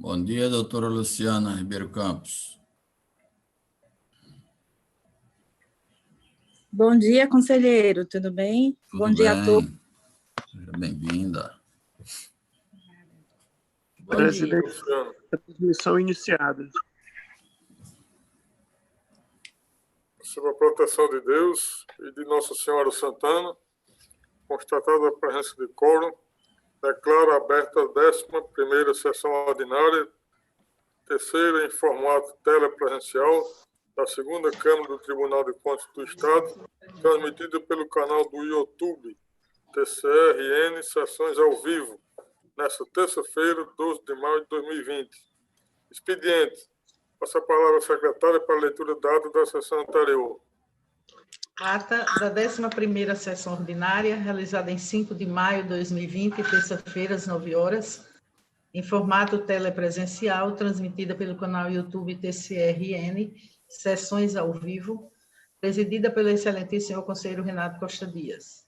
Bom dia, doutora Luciana Ribeiro Campos. Bom dia, conselheiro, tudo bem? Tudo Bom dia a todos. bem? Seja bem-vinda. Bom dia. Luciana, transmissão iniciada. Sob a proteção de Deus e de Nossa Senhora Santana, constatada a presença de quórum, declaro aberta a 11ª sessão ordinária, terceira em formato telepresencial, da segunda Câmara do Tribunal de Contas do Estado, transmitida pelo canal do YouTube, TCRN, sessões ao vivo, nesta terça-feira, 12 de maio de 2020. Expediente. Passa a palavra à secretária para a leitura da ata da sessão anterior. Ata da 11ª sessão ordinária, realizada em 5 de maio de 2020, terça-feira, às 9 horas, em formato telepresencial, transmitida pelo canal YouTube TCRN, sessões ao vivo, presidida pelo excelentíssimo senhor conselheiro Renato Costa Dias.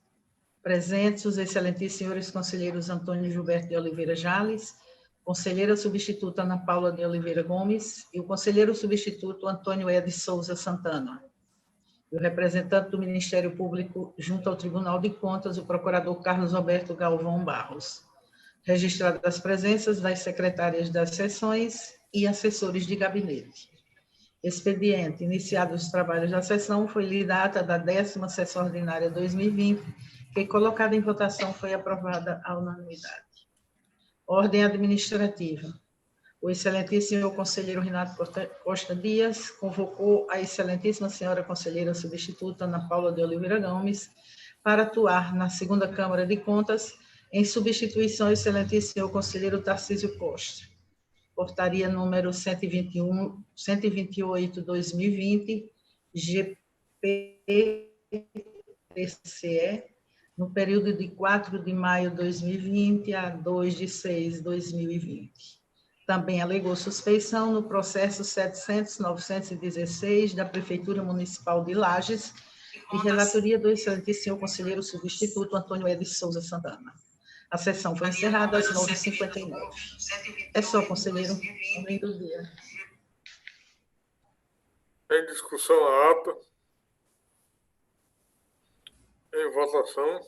Presentes os excelentíssimos senhores conselheiros Antônio Gilberto de Oliveira Jales, conselheira substituta Ana Paula de Oliveira Gomes e o conselheiro substituto Antônio Ed Souza Santana. E o representante do Ministério Público junto ao Tribunal de Contas, o procurador Carlos Alberto Galvão Barros. Registradas as presenças das secretárias das sessões e assessores de gabinete. Expediente. Iniciados os trabalhos da sessão, foi lida a ata da 10ª sessão ordinária 2020, que, colocada em votação, foi aprovada à unanimidade. Ordem administrativa. O excelentíssimo senhor conselheiro Renato Costa Dias convocou a excelentíssima senhora conselheira substituta Ana Paula de Oliveira Gomes para atuar na segunda Câmara de Contas em substituição ao excelentíssimo senhor conselheiro Tarcísio Costa. Portaria número 128/2020, GPTCE, no período de 4 de maio de 2020 a 2 de 6 de 2020. Também alegou suspeição no processo 700.916 da Prefeitura Municipal de Lages, de relatoria do excelentíssimo senhor conselheiro substituto Antônio Ed Souza Santana. A sessão foi encerrada às 9h59. É só, conselheiro. Um lindo dia. Em discussão a ata. Em votação.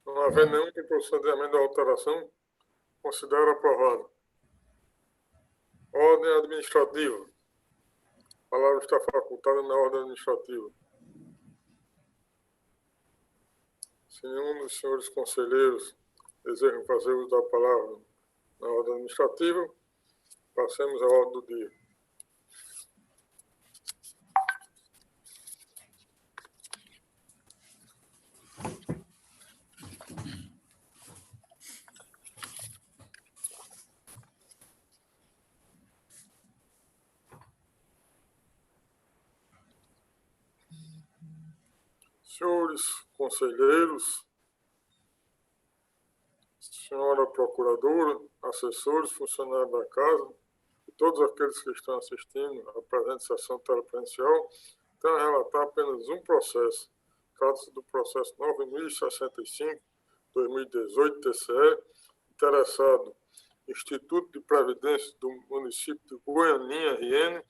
Não havendo nenhum que procedimento de alteração, considero aprovado. Ordem administrativa. A palavra está facultada na ordem administrativa. Se nenhum dos senhores conselheiros desejam fazer uso da palavra na ordem administrativa, passemos à ordem do dia. Senhores conselheiros, senhora procuradora, assessores, funcionários da casa e todos aqueles que estão assistindo à presente sessão telepresencial, tenho a relatar apenas um processo. Trata-se do processo 9.065/2018, TCE, interessado Instituto de Previdência do município de Goianinha, RN,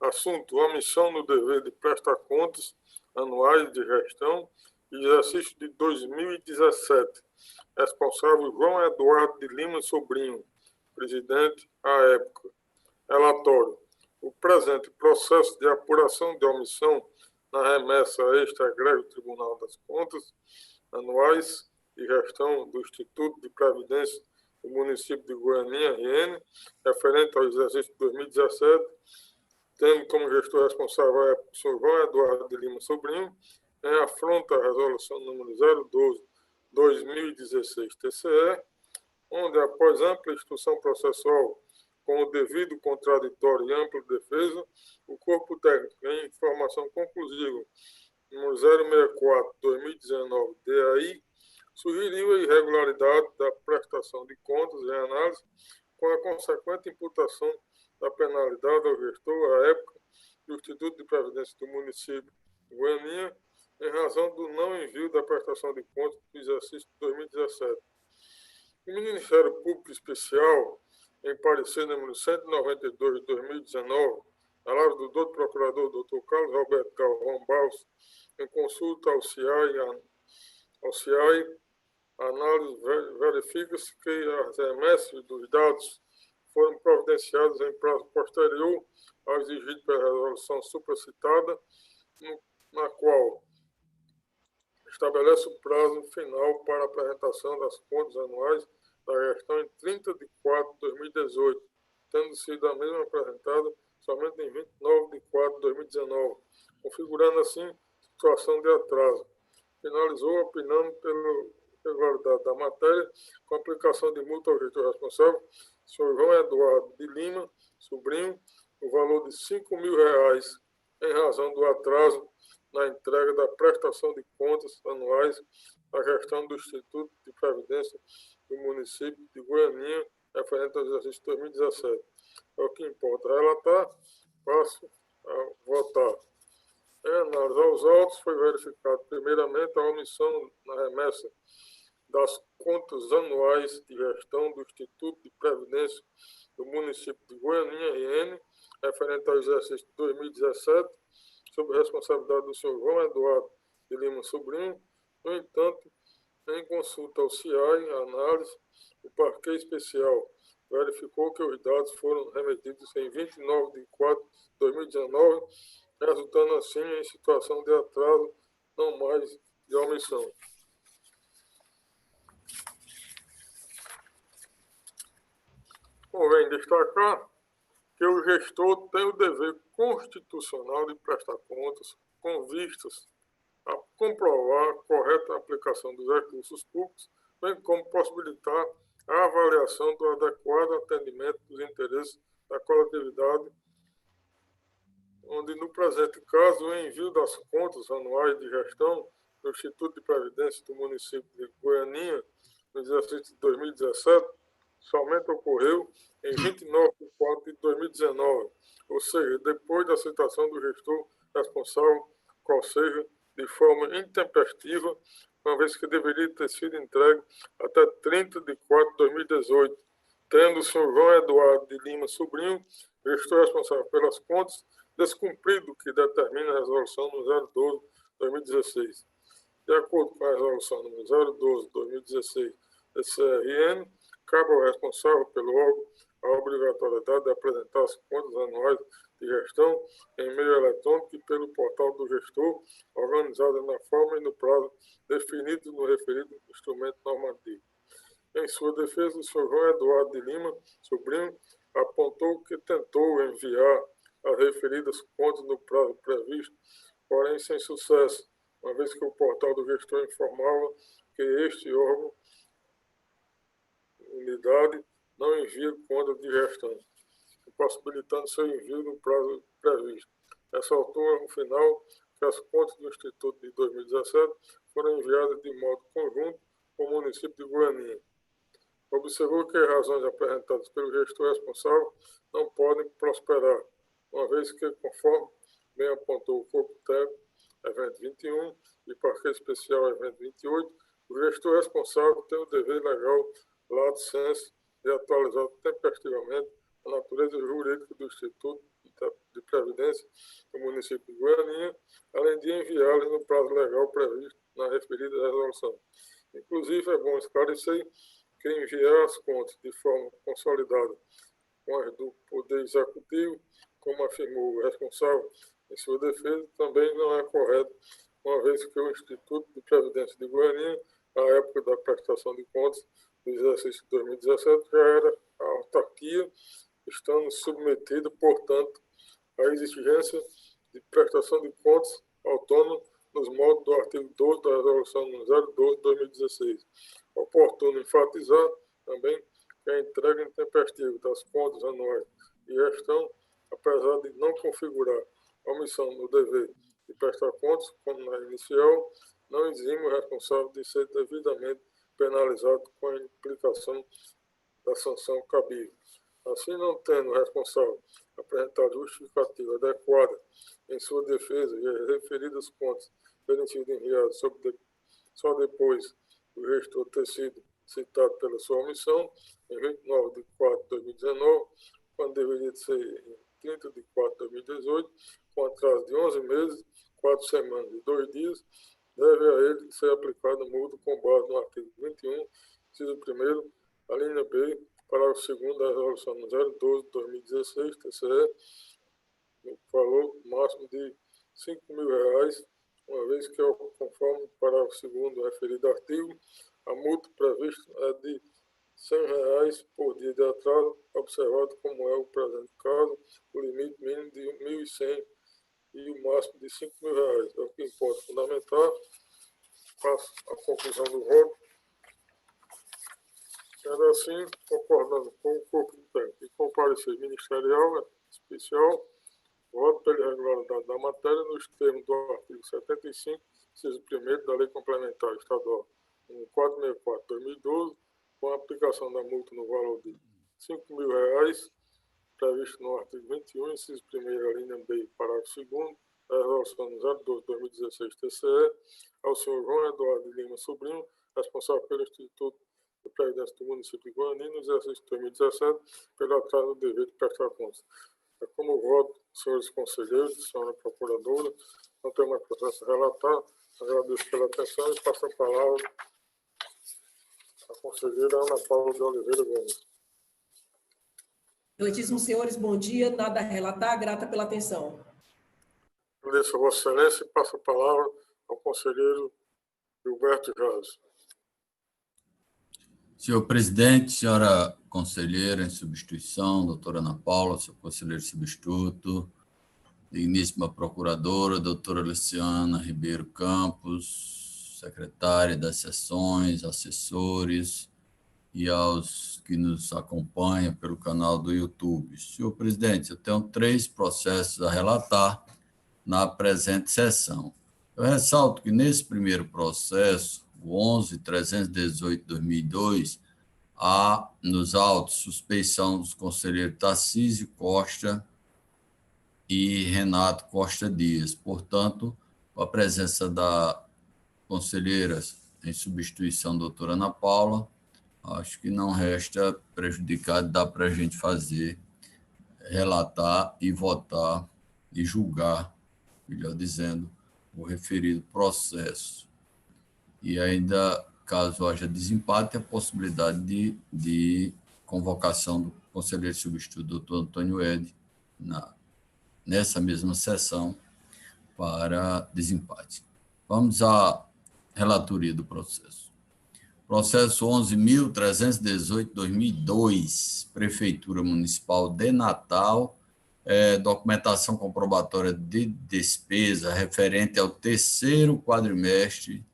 assunto: omissão no dever de prestar contas anuais de gestão e exercício de 2017. Responsável João Eduardo de Lima Sobrinho, presidente à época. Relatório. O presente processo de apuração de omissão na remessa a este egrégio Tribunal das Contas anuais e gestão do Instituto de Previdência do município de Goianinha, RN, referente ao exercício de 2017, tendo como gestor responsável o senhor João Eduardo de Lima Sobrinho, em afronta à resolução número 012/2016 TCE, onde, após ampla instrução processual com o devido contraditório e ampla defesa, o corpo técnico, em informação conclusiva número 064/2019 DAI, sugeriu a irregularidade da prestação de contas em análise, com a consequente imputação da penalidade ao gestor à época do Instituto de Previdência do município de Goianinha, em razão do não envio da prestação de contas do exercício de 2017. O Ministério Público Especial, em parecer número 192 de 2019, palavras do Dr. Procurador Dr. Carlos Roberto Galvão Barros, em consulta ao CIAI, a análise verifica-se que as remessas dos dados foram providenciadas em prazo posterior ao exigido pela resolução supracitada, na qual estabelece o prazo final para a apresentação das contas anuais da gestão em 30 de 4 de 2018, tendo sido a mesma apresentada somente em 29 de 4 de 2019, configurando assim situação de atraso. Finalizou opinando pela regularidade da matéria, com aplicação de multa ao gestor responsável, Sr. João Eduardo de Lima, sobrinho, o valor de R$ 5.000, em razão do atraso na entrega da prestação de contas anuais da gestão do Instituto de Previdência do município de Goianinha, referente ao exercício 2017. É o que importa relatar, passo a votar. Em análise aos autos, foi verificado primeiramente a omissão na remessa das contas anuais de gestão do Instituto de Previdência do município de Goianinha, RN, referente ao exercício 2017, sob responsabilidade do senhor João Eduardo de Lima Sobrinho. No entanto, em consulta ao CIAI, a análise, o Parquê Especial verificou que os dados foram remetidos em 29 de 4 de 2019, resultando assim em situação de atraso, não mais de omissão. Convém destacar que o gestor tem o dever constitucional de prestar contas com vistas a comprovar a correta aplicação dos recursos públicos, bem como possibilitar a avaliação do adequado atendimento dos interesses da coletividade, onde, no presente caso, o envio das contas anuais de gestão do Instituto de Previdência do município de Goianinha, no exercício de 2017, somente ocorreu em 29 de 4 de 2019, ou seja, depois da citação do gestor responsável, qual seja, de forma intempestiva, uma vez que deveria ter sido entregue até 30 de 4 de 2018, tendo o senhor João Eduardo de Lima Sobrinho, gestor responsável pelas contas, descumprido o que determina a resolução número 012 de 2016. De acordo com a resolução número 012 de 2016 da CRN, cabe ao responsável pelo órgão a obrigatoriedade de apresentar as contas anuais de gestão em meio eletrônico e pelo portal do gestor, organizada na forma e no prazo definido no referido instrumento normativo. Em sua defesa, o senhor João Eduardo de Lima Sobrinho apontou que tentou enviar as referidas contas no prazo previsto, porém sem sucesso, uma vez que o portal do gestor informava que este órgão, unidade, não envia conta de gestão, impossibilitando seu envio no prazo previsto. Ressaltou, no final, que as contas do Instituto de 2017 foram enviadas de modo conjunto ao município de Goianinha. Observou que as razões apresentadas pelo gestor responsável não podem prosperar, uma vez que, conforme bem apontou o corpo técnico, evento 21, e Parquê Especial, evento 28, o gestor responsável tem o dever legal, lato sensu, de atualizar tempestivamente a natureza jurídica do Instituto de Previdência do município de Goianinha, além de enviá-los no prazo legal previsto na referida resolução. Inclusive, é bom esclarecer que enviar as contas de forma consolidada com as do Poder Executivo, como afirmou o responsável em sua defesa, também não é correto, uma vez que o Instituto de Previdência de Goianinha, à época da prestação de contas do exercício de 2017, já era a autarquia, estando submetido, portanto, à exigência de prestação de contas autônoma nos moldes do artigo 12 da Resolução número 012 de 2016. Oportuno enfatizar também que a entrega intempestiva das contas anuais de gestão, apesar de não configurar omissão no dever de prestar contas, como na inicial, não exime o responsável de ser devidamente penalizado com a implicação da sanção cabível. Assim, não tendo o responsável apresentado justificativa adequada em sua defesa e as referidas contas terem sido enviadas só depois do gestor ter sido citado pela sua omissão, em 29 de 4 de 2019, quando deveria ser em 30 de 4 de 2018, com atraso de 11 meses, 4 semanas e 2 dias, deve a ele ser aplicada multa com base no artigo 21, inciso 1º, a linha B, parágrafo 2º da resolução 012 de 2016, TCE, no valor máximo de R$ 5.000, uma vez que, conforme o parágrafo 2º do referido artigo, a multa prevista é de R$ 100 por dia de atraso, observado como é o presente caso, o limite mínimo de R$ 1.100 e o máximo de R$ 5.000. É o que importa fundamentar. Faço a conclusão do voto. Sendo assim, concordando com o corpo técnico e com o parecer ministerial especial, voto pela irregularidade da matéria nos termos do artigo 75, inciso 1º da Lei Complementar Estadual 464/2012, com a aplicação da multa no valor de R$ 5.000, previsto no artigo 21, inciso 1º, linha B, parágrafo 2º, da resolução 012/2016 TCE, ao senhor João Eduardo Lima Sobrinho, responsável pelo Instituto de Previdência do município de Guarani, no exercício de 2017, pelo atraso do dever de prestar contas. É como voto, senhores conselheiros, senhora procuradora, não tenho mais processo a relatar, agradeço pela atenção e passo a palavra à conselheira Ana Paula de Oliveira Gomes. Excelentíssimos senhores, bom dia, nada a relatar, grata pela atenção. Agradeço a Vossa Excelência e passo a palavra ao conselheiro Gilberto Jazz. Senhor presidente, senhora conselheira em substituição, doutora Ana Paula, seu conselheiro substituto, digníssima procuradora, doutora Luciana Ribeiro Campos, secretária das sessões, assessores e aos que nos acompanham pelo canal do YouTube. Senhor presidente, eu tenho 3 processos a relatar na presente sessão. Eu ressalto que nesse primeiro processo, o 11.318/2002, há nos autos suspeição dos conselheiros Tarcísio Costa e Renato Costa Dias. Portanto, com a presença da conselheira em substituição, doutora Ana Paula, acho que não resta prejudicado, dá para a gente fazer, relatar e votar e julgar, melhor dizendo, o referido processo. E ainda, caso haja desempate, a possibilidade de convocação do conselheiro substituto, doutor Antônio Ed, nessa mesma sessão, para desempate. Vamos à relatoria do processo. Processo 11.318/2002, Prefeitura Municipal de Natal, documentação comprobatória de despesa referente ao 3º quadrimestre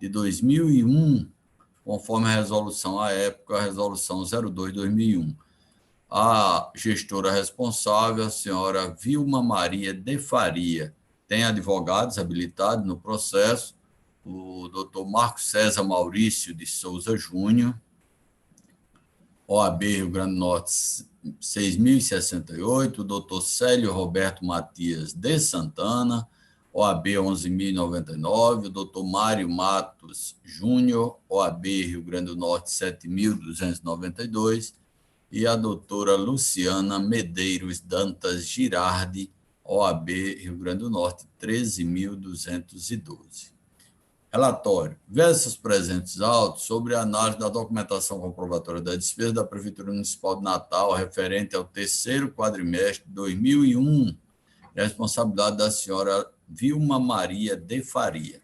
de 2001, conforme a resolução à época, a resolução 02/2001. A gestora responsável, a senhora Vilma Maria de Faria, tem advogados habilitados no processo, o doutor Marcos César Maurício de Souza Júnior, OAB Rio Grande do Norte 6.068, o doutor Célio Roberto Matias de Santana, OAB 11.099, o doutor Mário Matos Júnior, OAB Rio Grande do Norte 7.292, e a doutora Luciana Medeiros Dantas Girardi, OAB Rio Grande do Norte 13.212. Relatório. Versos presentes autos sobre a análise da documentação comprobatória da despesa da Prefeitura Municipal de Natal referente ao 3º quadrimestre de 2001, responsabilidade da senhora Vilma Maria de Faria.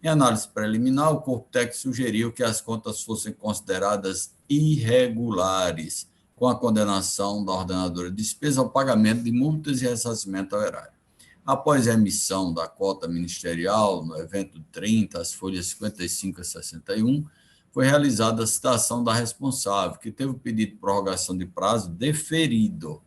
Em análise preliminar, o corpo técnico sugeriu que as contas fossem consideradas irregulares, com a condenação da ordenadora de despesa ao pagamento de multas e ressarcimento ao erário. Após a emissão da cota ministerial, no evento 30, as folhas 55 a 61, foi realizada a citação da responsável, que teve o pedido de prorrogação de prazo deferido.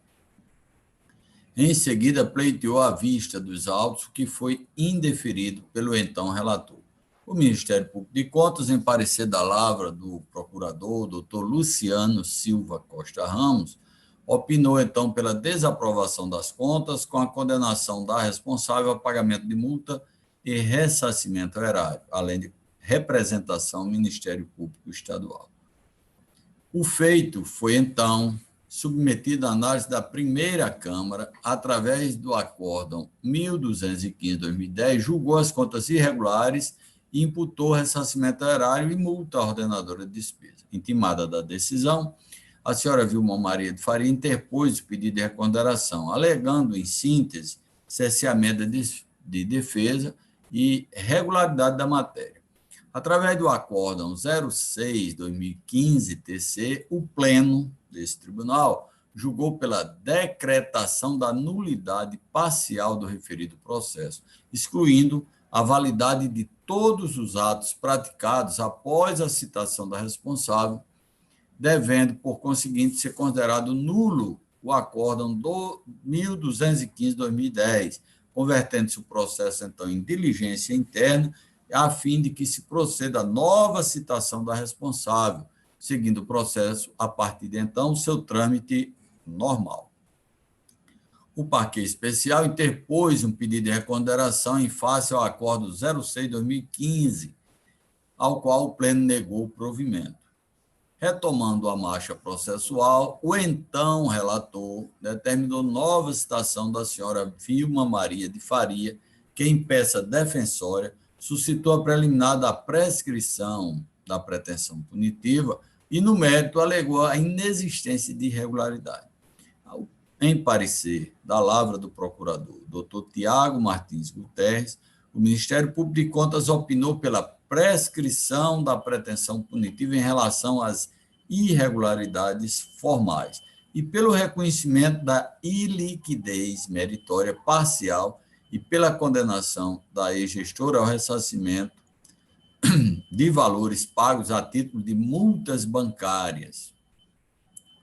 Em seguida, pleiteou a vista dos autos, que foi indeferido pelo então relator. O Ministério Público de Contas, em parecer da lavra do procurador, doutor Luciano Silva Costa Ramos, opinou, então, pela desaprovação das contas com a condenação da responsável ao pagamento de multa e ressarcimento ao erário, além de representação ao Ministério Público Estadual. O feito foi, então, submetido à análise da primeira Câmara, através do Acórdão 1215/2010, julgou as contas irregulares e imputou ressarcimento erário e multa à ordenadora de despesa. Intimada da decisão, a senhora Vilma Maria de Faria interpôs o pedido de reconsideração, alegando, em síntese, cerceamento de defesa e regularidade da matéria. Através do Acórdão 06/2015-TC, o Pleno desse tribunal julgou pela decretação da nulidade parcial do referido processo, excluindo a validade de todos os atos praticados após a citação da responsável, devendo, por conseguinte, ser considerado nulo o Acórdão 1215/2010, convertendo-se o processo, então, em diligência interna, a fim de que se proceda a nova citação da responsável, seguindo o processo, a partir de então, seu trâmite normal. O Parquet Especial interpôs um pedido de reconsideração em face ao Acordo 06/2015, ao qual o Pleno negou o provimento. Retomando a marcha processual, o então relator determinou nova citação da senhora Vilma Maria de Faria, que, em peça defensória, suscitou a preliminar da prescrição da pretensão punitiva e, no mérito, alegou a inexistência de irregularidade. Em parecer da lavra do procurador, Dr. Tiago Martins Guterres, o Ministério Público de Contas opinou pela prescrição da pretensão punitiva em relação às irregularidades formais e pelo reconhecimento da iliquidez meritória parcial e pela condenação da ex-gestora ao ressarcimento de valores pagos a título de multas bancárias.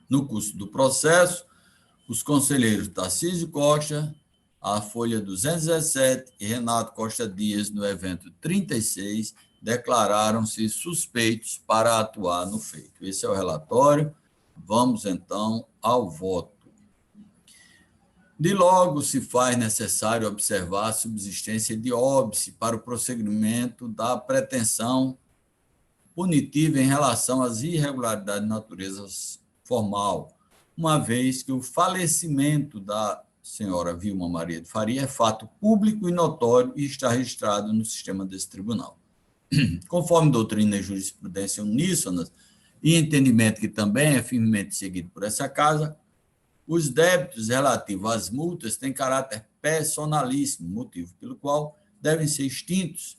No curso do processo, os conselheiros Tarcísio Costa, a folha 217, e Renato Costa Dias, no evento 36, declararam-se suspeitos para atuar no feito. Esse é o relatório. Vamos, então, ao voto. De logo, se faz necessário observar a subsistência de óbice para o prosseguimento da pretensão punitiva em relação às irregularidades de natureza formal, uma vez que o falecimento da senhora Vilma Maria de Faria é fato público e notório e está registrado no sistema desse tribunal. Conforme doutrina e jurisprudência uníssonas e entendimento que também é firmemente seguido por essa casa, os débitos relativos às multas têm caráter personalíssimo, motivo pelo qual devem ser extintos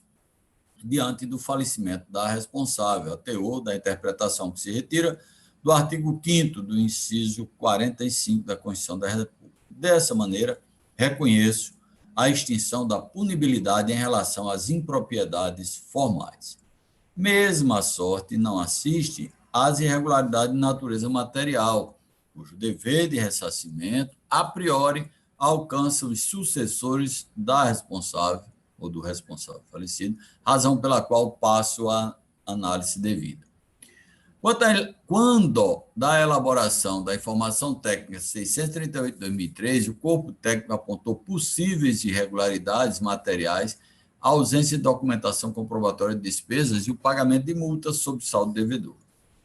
diante do falecimento da responsável, a teor da interpretação que se retira do artigo 5º do inciso 45 da Constituição da República. Dessa maneira, reconheço a extinção da punibilidade em relação às impropriedades formais. Mesma sorte não assiste às irregularidades de natureza material, cujo dever de ressarcimento, a priori, alcança os sucessores da responsável ou do responsável falecido, razão pela qual passo a análise devida. Quando da elaboração da informação técnica 638/2013, o corpo técnico apontou possíveis irregularidades materiais, a ausência de documentação comprobatória de despesas e o pagamento de multas sob saldo devedor.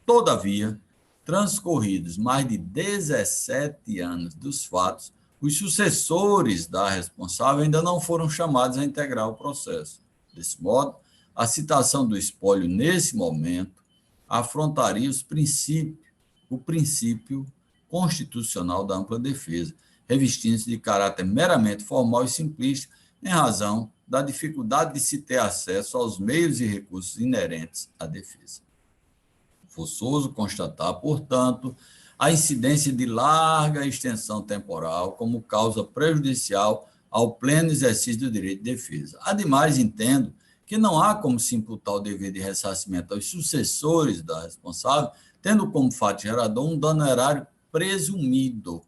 Todavia, transcorridos mais de 17 anos dos fatos, os sucessores da responsável ainda não foram chamados a integrar o processo. Desse modo, a citação do espólio nesse momento afrontaria o princípio constitucional da ampla defesa, revestindo-se de caráter meramente formal e simplista, em razão da dificuldade de se ter acesso aos meios e recursos inerentes à defesa. Forçoso constatar, portanto, a incidência de larga extensão temporal como causa prejudicial ao pleno exercício do direito de defesa. Ademais, entendo que não há como se imputar o dever de ressarcimento aos sucessores da responsável, tendo como fato gerador um dano erário presumido,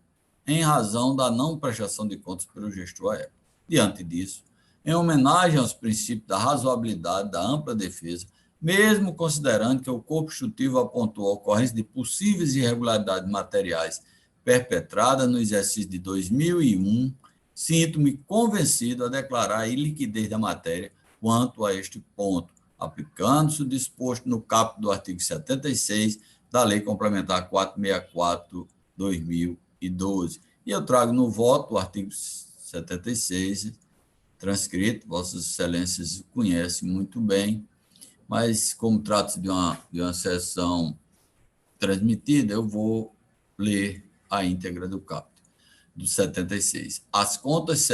em razão da não prestação de contas pelo gestor à época. Diante disso, em homenagem aos princípios da razoabilidade, da ampla defesa, mesmo considerando que o corpo instrutivo apontou a ocorrência de possíveis irregularidades materiais perpetradas no exercício de 2001, sinto-me convencido a declarar a iliquidez da matéria quanto a este ponto, aplicando-se o disposto no caput do artigo 76, da Lei Complementar 464/2012. E eu trago no voto o artigo 76, transcrito, Vossas Excelências conhecem muito bem, mas como trata-se de uma sessão transmitida, eu vou ler a íntegra do caput, do 76. As contas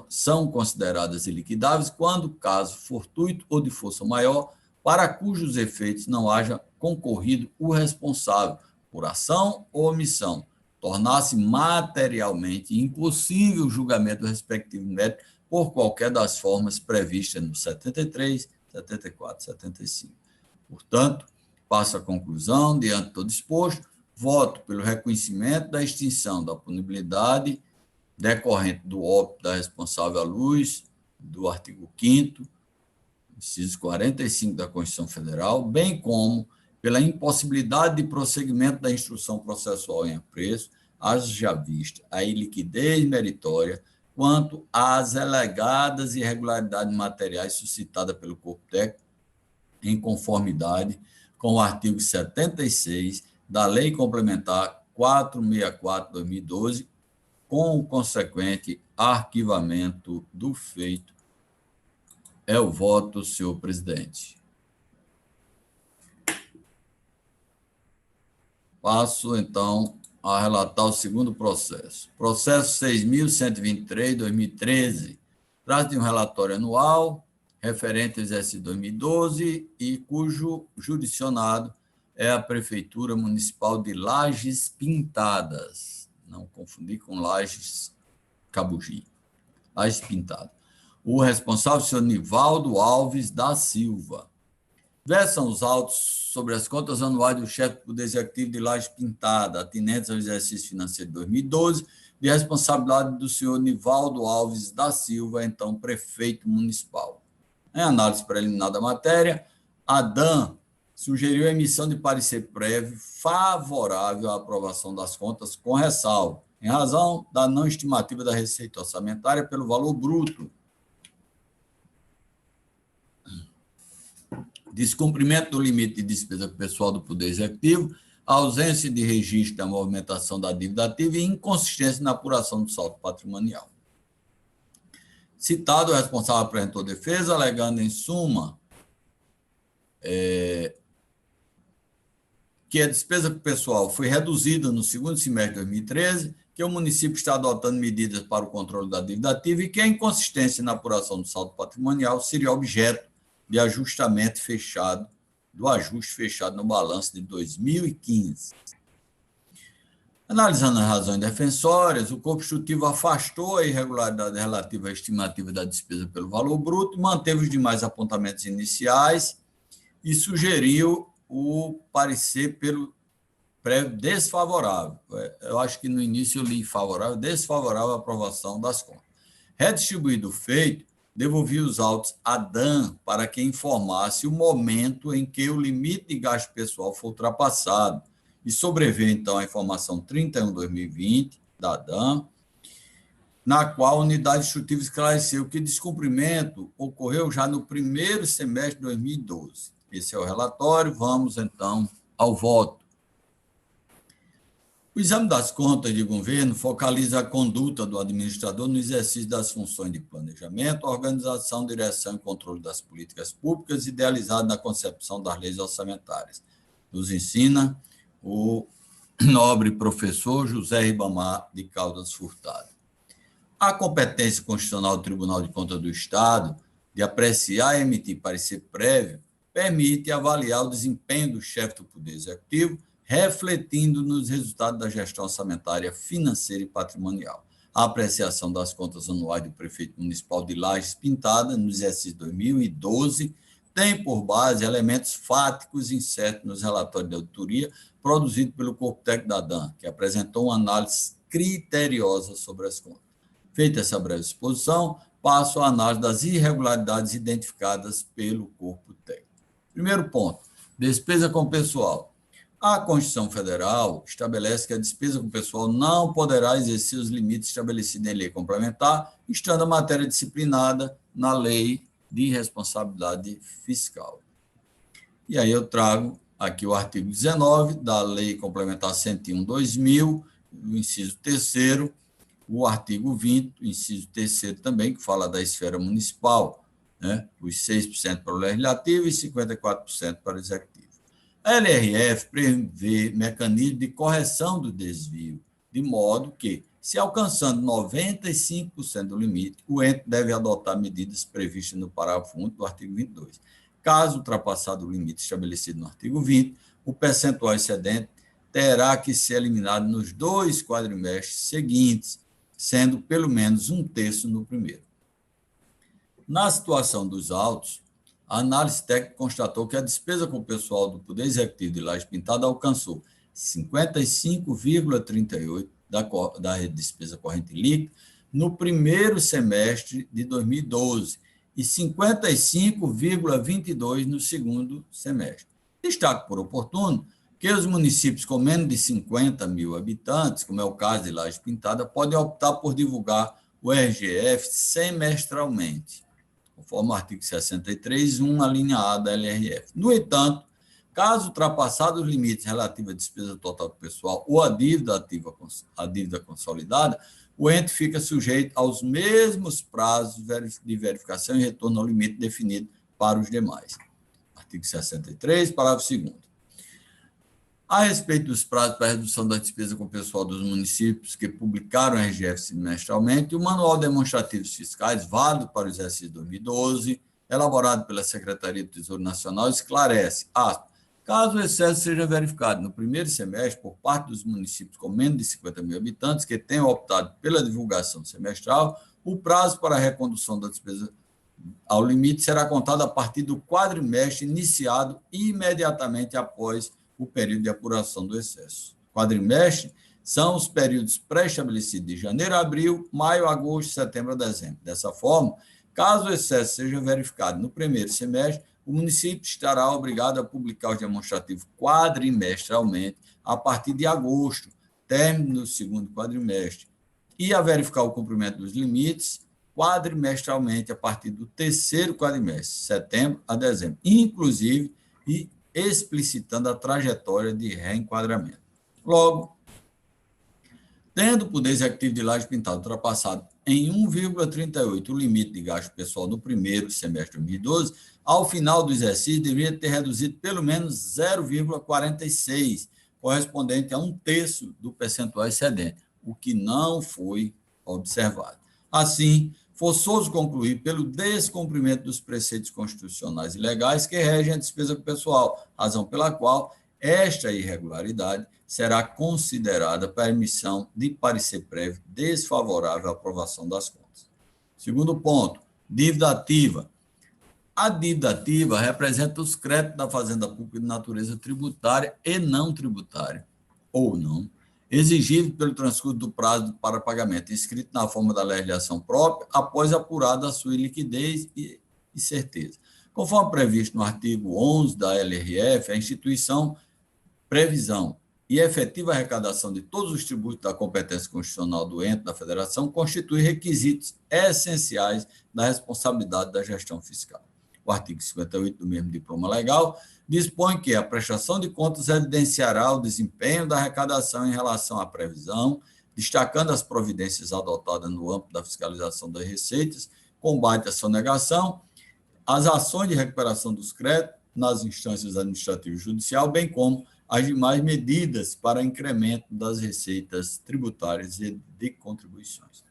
são consideradas iliquidáveis quando caso fortuito ou de força maior, para cujos efeitos não haja concorrido o responsável por ação ou omissão, tornar-se materialmente impossível o julgamento do respectivo mérito por qualquer das formas previstas no 73, 74, 75. Portanto, passo à conclusão, diante de todo exposto, voto pelo reconhecimento da extinção da punibilidade decorrente do óbito da responsável à luz do artigo 5º, inciso 45 da Constituição Federal, bem como pela impossibilidade de prosseguimento da instrução processual em apreço, haja vista a iliquidez meritória quanto às alegadas irregularidades materiais suscitadas pelo corpo técnico em conformidade com o artigo 76 da Lei Complementar 464/2012, com o consequente arquivamento do feito. É o voto, senhor presidente. Passo, então, a relatar o segundo processo. Processo 6.123/2013, trata de um relatório anual referente ao exercício 2012 e cujo jurisdicionado é a Prefeitura Municipal de Lajes Pintadas. Não confundir com Lajes Cabugi. Lajes Pintadas. O responsável, o senhor Nivaldo Alves da Silva. Versam os autos sobre as contas anuais do chefe do Poder Executivo de Lajes Pintada, atinentes ao exercício financeiro de 2012, de responsabilidade do senhor Nivaldo Alves da Silva, então prefeito municipal. Em análise preliminar da matéria, a DAN sugeriu a emissão de parecer prévio favorável à aprovação das contas, com ressalva, em razão da não estimativa da receita orçamentária pelo valor bruto, descumprimento do limite de despesa pessoal do Poder Executivo, ausência de registro da movimentação da dívida ativa e inconsistência na apuração do saldo patrimonial. Citado, o responsável apresentou defesa, alegando, em suma, que a despesa pessoal foi reduzida no segundo semestre de 2013, que o município está adotando medidas para o controle da dívida ativa e que a inconsistência na apuração do saldo patrimonial seria objeto de ajustamento fechado, do ajuste fechado no balanço de 2015. Analisando as razões defensórias, o corpo instrutivo afastou a irregularidade relativa à estimativa da despesa pelo valor bruto, manteve os demais apontamentos iniciais e sugeriu o parecer pelo prévio desfavorável. Eu acho que no início eu li favorável, desfavorável à aprovação das contas. Redistribuído o feito, devolvi os autos à DAN para que informasse o momento em que o limite de gasto pessoal foi ultrapassado, e sobreveio, então, a informação 31/2020 da DAN, na qual a unidade instrutiva esclareceu que descumprimento ocorreu já no primeiro semestre de 2012. Esse é o relatório. Vamos, então, ao voto. O exame das contas de governo focaliza a conduta do administrador no exercício das funções de planejamento, organização, direção e controle das políticas públicas, idealizado na concepção das leis orçamentárias. Nos ensina o nobre professor José Ribamar de Caldas Furtado. A competência constitucional do Tribunal de Contas do Estado de apreciar e emitir parecer prévio permite avaliar o desempenho do chefe do Poder Executivo, refletindo nos resultados da gestão orçamentária, financeira e patrimonial. A apreciação das contas anuais do prefeito municipal de Lajes Pintada, no exercício 2012, tem por base elementos fáticos incertos nos relatórios de auditoria produzido pelo corpo técnico da DAN, que apresentou uma análise criteriosa sobre as contas. Feita essa breve exposição, passo à análise das irregularidades identificadas pelo corpo técnico. Primeiro ponto, despesa com pessoal. A Constituição Federal estabelece que a despesa com pessoal não poderá exercer os limites estabelecidos em lei complementar, estando a matéria disciplinada na Lei de Responsabilidade Fiscal. E aí eu trago aqui o artigo 19 da Lei Complementar 101/2000, o inciso 3º, o artigo 20, o inciso 3º também, que fala da esfera municipal, né? Os 6% para o legislativo e 54% para o executivo. A LRF prevê mecanismo de correção do desvio, de modo que, se alcançando 95% do limite, o ente deve adotar medidas previstas no parágrafo 1 do artigo 22. Caso ultrapassado o limite estabelecido no artigo 20, o percentual excedente terá que ser eliminado nos 2 quadrimestres seguintes, sendo pelo menos 1/3 no primeiro. Na situação dos autos, a análise técnica constatou que a despesa com o pessoal do Poder Executivo de Laje Pintada alcançou 55,38% da despesa corrente líquida no primeiro semestre de 2012 e 55,22% no segundo semestre. Destaco por oportuno que os municípios com menos de 50 mil habitantes, como é o caso de Laje Pintada, podem optar por divulgar o RGF semestralmente, conforme o artigo 63(1), a linha A da LRF. No entanto, caso ultrapassados os limites relativos à despesa total do pessoal ou à dívida ativa, a dívida consolidada, o ente fica sujeito aos mesmos prazos de verificação e retorno ao limite definido para os demais. Artigo 63, parágrafo 2º. A respeito dos prazos para a redução da despesa com o pessoal dos municípios que publicaram o RGF semestralmente, o Manual Demonstrativos Fiscais, válido para o exercício de 2012, elaborado pela Secretaria do Tesouro Nacional, esclarece: caso o excesso seja verificado no primeiro semestre por parte dos municípios com menos de 50 mil habitantes que tenham optado pela divulgação semestral, o prazo para a recondução da despesa ao limite será contado a partir do quadrimestre iniciado imediatamente após o período de apuração do excesso. Quadrimestre são os períodos pré-estabelecidos de janeiro a abril, maio, agosto, setembro a dezembro. Dessa forma, caso o excesso seja verificado no primeiro semestre, o município estará obrigado a publicar os demonstrativos quadrimestralmente a partir de agosto, término do segundo quadrimestre, e a verificar o cumprimento dos limites quadrimestralmente a partir do terceiro quadrimestre, setembro a dezembro, inclusive e explicitando a trajetória de reenquadramento. Logo, tendo o Poder Executivo de Laje Pintada ultrapassado em 1,38 o limite de gasto pessoal no primeiro semestre de 2012, ao final do exercício deveria ter reduzido pelo menos 0,46, correspondente a 1/3 do percentual excedente, o que não foi observado. Assim, forçoso concluir pelo descumprimento dos preceitos constitucionais e legais que regem a despesa pessoal, razão pela qual esta irregularidade será considerada para emissão de parecer prévio desfavorável à aprovação das contas. Segundo ponto, dívida ativa. A dívida ativa representa os créditos da Fazenda Pública de natureza tributária e não tributária, ou não, exigido pelo transcurso do prazo para pagamento, inscrito na forma da legislação própria, após apurada a sua liquidez e certeza. Conforme previsto no artigo 11 da LRF, a instituição, previsão e efetiva arrecadação de todos os tributos da competência constitucional do ente da federação constitui requisitos essenciais da responsabilidade da gestão fiscal. O artigo 58 do mesmo diploma legal dispõe que a prestação de contas evidenciará o desempenho da arrecadação em relação à previsão, destacando as providências adotadas no âmbito da fiscalização das receitas, combate à sonegação, as ações de recuperação dos créditos nas instâncias administrativas e judicial, bem como as demais medidas para incremento das receitas tributárias e de contribuições.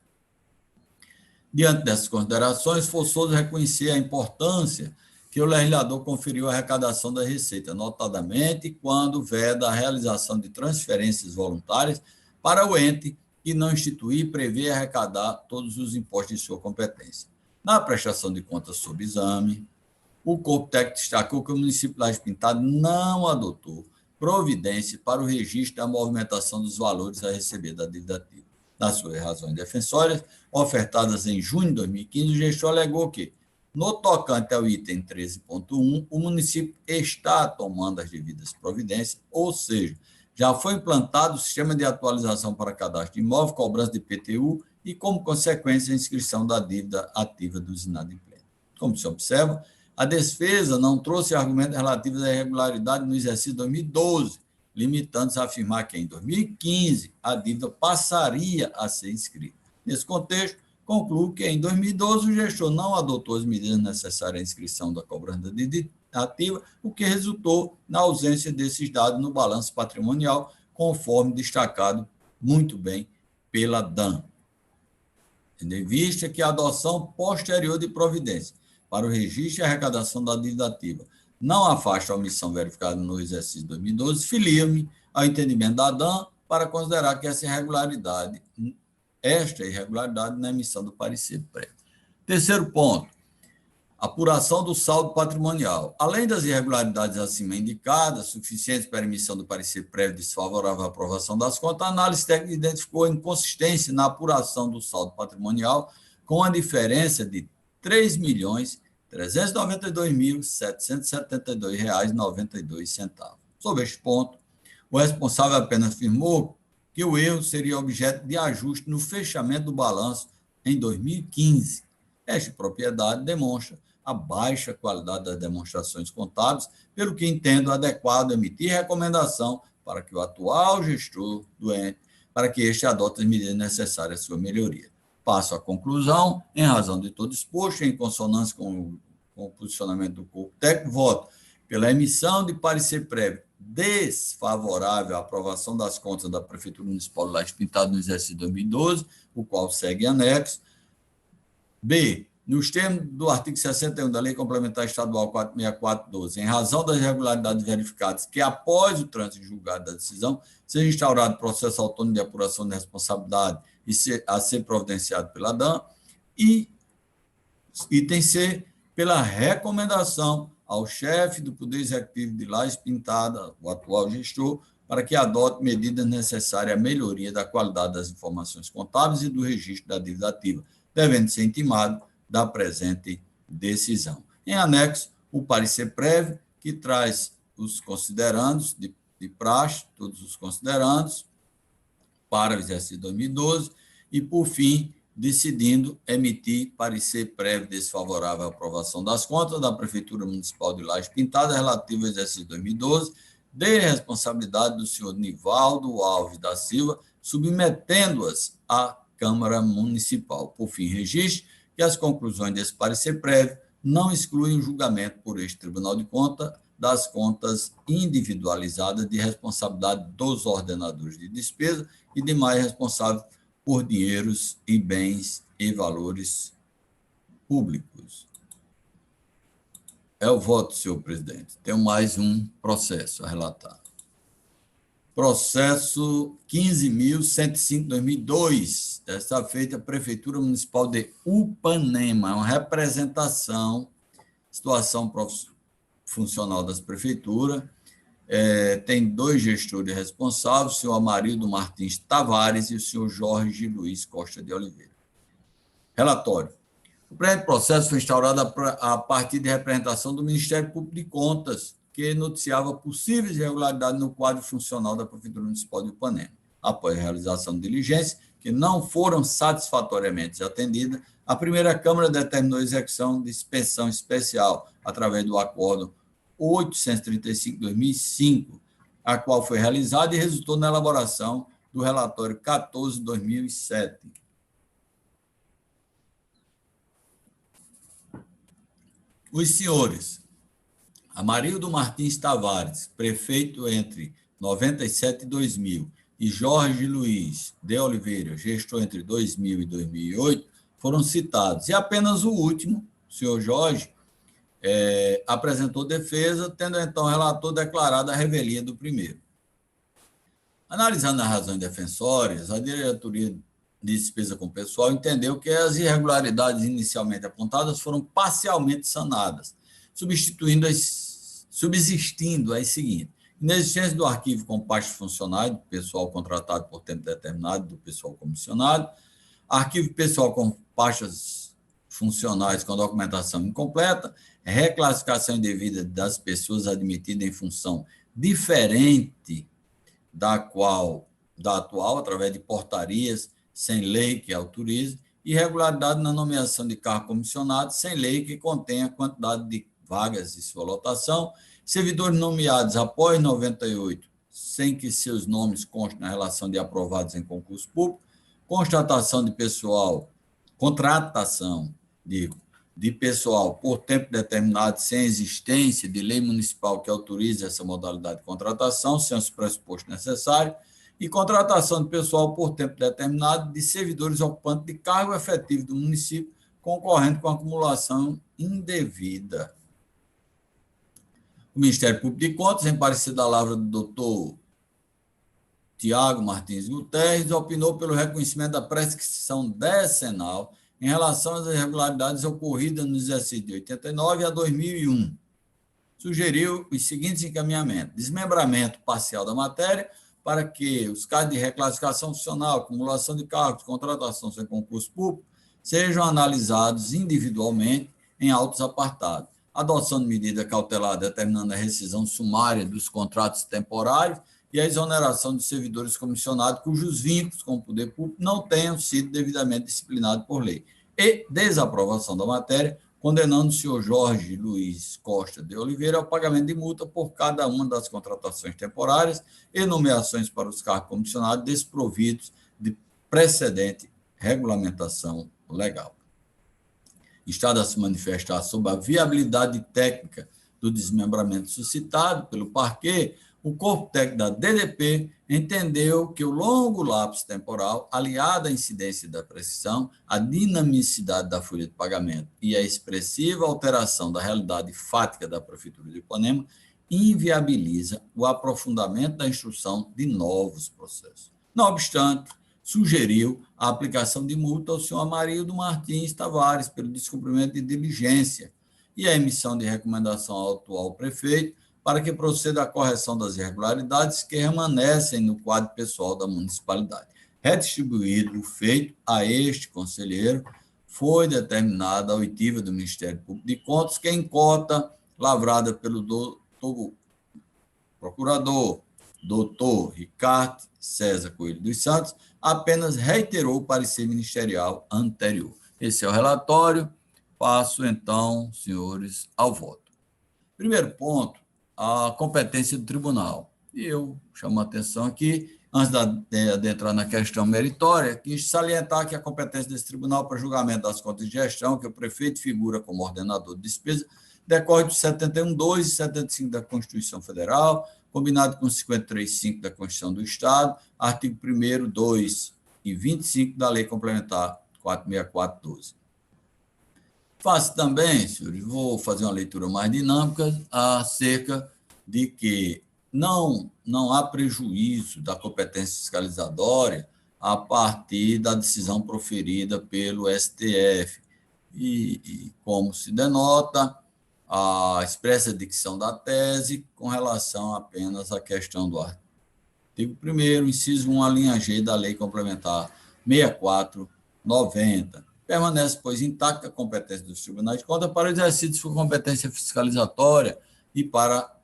Diante dessas considerações, forçoso reconhecer a importância que o legislador conferiu à arrecadação da receita, notadamente quando veda a realização de transferências voluntárias para o ente que não instituir e prevê arrecadar todos os impostos de sua competência. Na prestação de contas sob exame, o corpo técnico destacou que o município de Laje Pintada não adotou providência para o registro da movimentação dos valores a receber da dívida ativa. Nas suas razões defensórias, ofertadas em junho de 2015, o gestor alegou que, no tocante ao item 13.1, o município está tomando as devidas providências, ou seja, já foi implantado o sistema de atualização para cadastro de imóvel, cobrança de IPTU e, como consequência, a inscrição da dívida ativa dos inadimplentes. Como se observa, A defesa não trouxe argumentos relativos à irregularidade no exercício 2012, limitando-se a afirmar que, em 2015, a dívida passaria a ser inscrita. Nesse contexto, concluo que, em 2012, o gestor não adotou as medidas necessárias à inscrição da cobrança da dívida ativa, o que resultou na ausência desses dados no balanço patrimonial, conforme destacado muito bem pela DAN. Tendo em vista que a adoção posterior de providência para o registro e arrecadação da dívida ativa não afasta a omissão verificada no exercício 2012, filia-me ao entendimento da DAN para considerar que esta irregularidade na emissão do parecer prévio. Terceiro ponto, apuração do saldo patrimonial. Além das irregularidades acima indicadas, suficientes para a emissão do parecer prévio desfavorável à aprovação das contas, a análise técnica identificou inconsistência na apuração do saldo patrimonial, com a diferença de R$ 3.392.772,92. Sobre este ponto, o responsável apenas afirmou que o erro seria objeto de ajuste no fechamento do balanço em 2015. Esta propriedade demonstra a baixa qualidade das demonstrações contábeis, pelo que entendo adequado emitir recomendação para que o atual gestor do ente, para que este adote as medidas necessárias à sua melhoria. Passo à conclusão, em razão de todo exposto, em consonância com o posicionamento do corpo técnico, voto pela emissão de parecer prévio desfavorável à aprovação das contas da Prefeitura Municipal de Laje Pintado no exercício 2012, o qual segue anexo. B. Nos termos do artigo 61 da Lei Complementar Estadual 464/12, em razão das irregularidades verificadas que, após o trânsito julgado da decisão, seja instaurado processo autônomo de apuração de responsabilidade a ser providenciado pela DAN, e item C, pela recomendação ao chefe do Poder Executivo de Laje Pintada, o atual gestor, para que adote medidas necessárias à melhoria da qualidade das informações contábeis e do registro da dívida ativa, devendo ser intimado da presente decisão. Em anexo, o parecer prévio, que traz os considerandos de praxe, todos os considerandos, para o exercício 2012, e, por fim, decidindo emitir parecer prévio desfavorável à aprovação das contas da Prefeitura Municipal de Laje Pintada relativo ao exercício 2012, de responsabilidade do senhor Nivaldo Alves da Silva, submetendo-as à Câmara Municipal. Por fim, registre que as conclusões desse parecer prévio não excluem o julgamento por este Tribunal de Contas das contas individualizadas de responsabilidade dos ordenadores de despesa e demais responsáveis por dinheiros e bens e valores públicos. É o voto, senhor presidente. Tenho mais um processo a relatar. Processo 15.105/2002, desta feita, a Prefeitura Municipal de Upanema, uma representação, situação funcional das prefeituras, tem dois gestores responsáveis, o senhor Amarildo Martins Tavares e o senhor Jorge Luiz Costa de Oliveira. Relatório. O presente processo foi instaurado a partir de representação do Ministério Público de Contas, que noticiava possíveis irregularidades no quadro funcional da Prefeitura Municipal de Upanema. Após a realização de diligências que não foram satisfatoriamente atendidas, a primeira Câmara determinou a execução de inspeção especial através do Acordo 835/2005, a qual foi realizada e resultou na elaboração do relatório 14/2007. Os senhores Amarildo Martins Tavares, prefeito entre 97 e 2000, e Jorge Luiz de Oliveira, gestor entre 2000 e 2008, foram citados. E apenas o último, o senhor Jorge, apresentou defesa, tendo então o relator declarado a revelia do primeiro. Analisando as razões defensórias, a diretoria de despesa com pessoal entendeu que as irregularidades inicialmente apontadas foram parcialmente sanadas, subsistindo as seguintes: inexistência do arquivo com pastas funcionais do pessoal contratado por tempo determinado do pessoal comissionado, arquivo pessoal com pastas funcionais com documentação incompleta, reclassificação indevida das pessoas admitidas em função diferente da atual, através de portarias sem lei que autorize, irregularidade na nomeação de cargo comissionado sem lei que contenha quantidade de vagas e sua lotação, servidores nomeados após 98, sem que seus nomes constem na relação de aprovados em concurso público, contratação de pessoal por tempo determinado sem existência de lei municipal que autorize essa modalidade de contratação, sem os pressupostos necessários, e contratação de pessoal por tempo determinado de servidores ocupantes de cargo efetivo do município, concorrendo com acumulação indevida. O Ministério Público de Contas, em parecer da lavra do doutor Tiago Martins Guterres, opinou pelo reconhecimento da prescrição decenal em relação às irregularidades ocorridas no exercício de 89 a 2001. Sugeriu os seguintes encaminhamentos: desmembramento parcial da matéria, para que os casos de reclassificação funcional, acumulação de cargos, contratação sem concurso público, sejam analisados individualmente em autos apartados. Adoção de medida cautelar determinando a rescisão sumária dos contratos temporários e a exoneração de servidores comissionados cujos vínculos com o poder público não tenham sido devidamente disciplinados por lei. E desaprovação da matéria, condenando o senhor Jorge Luiz Costa de Oliveira ao pagamento de multa por cada uma das contratações temporárias e nomeações para os cargos comissionados desprovidos de precedente regulamentação legal. Estado a se manifestar sobre a viabilidade técnica do desmembramento suscitado pelo parquê, o corpo técnico da DDP entendeu que o longo lapso temporal, aliado à incidência da prescrição, a dinamicidade da folha de pagamento e a expressiva alteração da realidade fática da Prefeitura de Ipanema, inviabiliza o aprofundamento da instrução de novos processos. Não obstante, sugeriu a aplicação de multa ao senhor Amarildo Martins Tavares pelo descumprimento de diligência e a emissão de recomendação ao atual prefeito para que proceda à correção das irregularidades que remanescem no quadro pessoal da municipalidade. Redistribuído o feito a este conselheiro, foi determinada a oitiva do Ministério Público de Contas, que em cota lavrada pelo procurador doutor Ricardo César Coelho dos Santos, apenas reiterou o parecer ministerial anterior. Esse é o relatório. Passo, então, senhores, ao voto. Primeiro ponto, a competência do tribunal. E eu chamo a atenção aqui, antes de adentrar na questão meritória, quis salientar que a competência desse tribunal para julgamento das contas de gestão, que o prefeito figura como ordenador de despesa, decorre de 71.2 e 75 da Constituição Federal, combinado com 53.5 da Constituição do Estado, artigo 1º, 2 e 25 da Lei Complementar 464/12. Faço também, senhores, vou fazer uma leitura mais dinâmica acerca de que não há prejuízo da competência fiscalizatória a partir da decisão proferida pelo STF. E como se denota, a expressa dicção da tese com relação apenas à questão do artigo 1º, inciso 1, a linha G da Lei Complementar 64/90. Permanece, pois, intacta a competência dos tribunais de contas para o exercício de sua competência fiscalizatória e para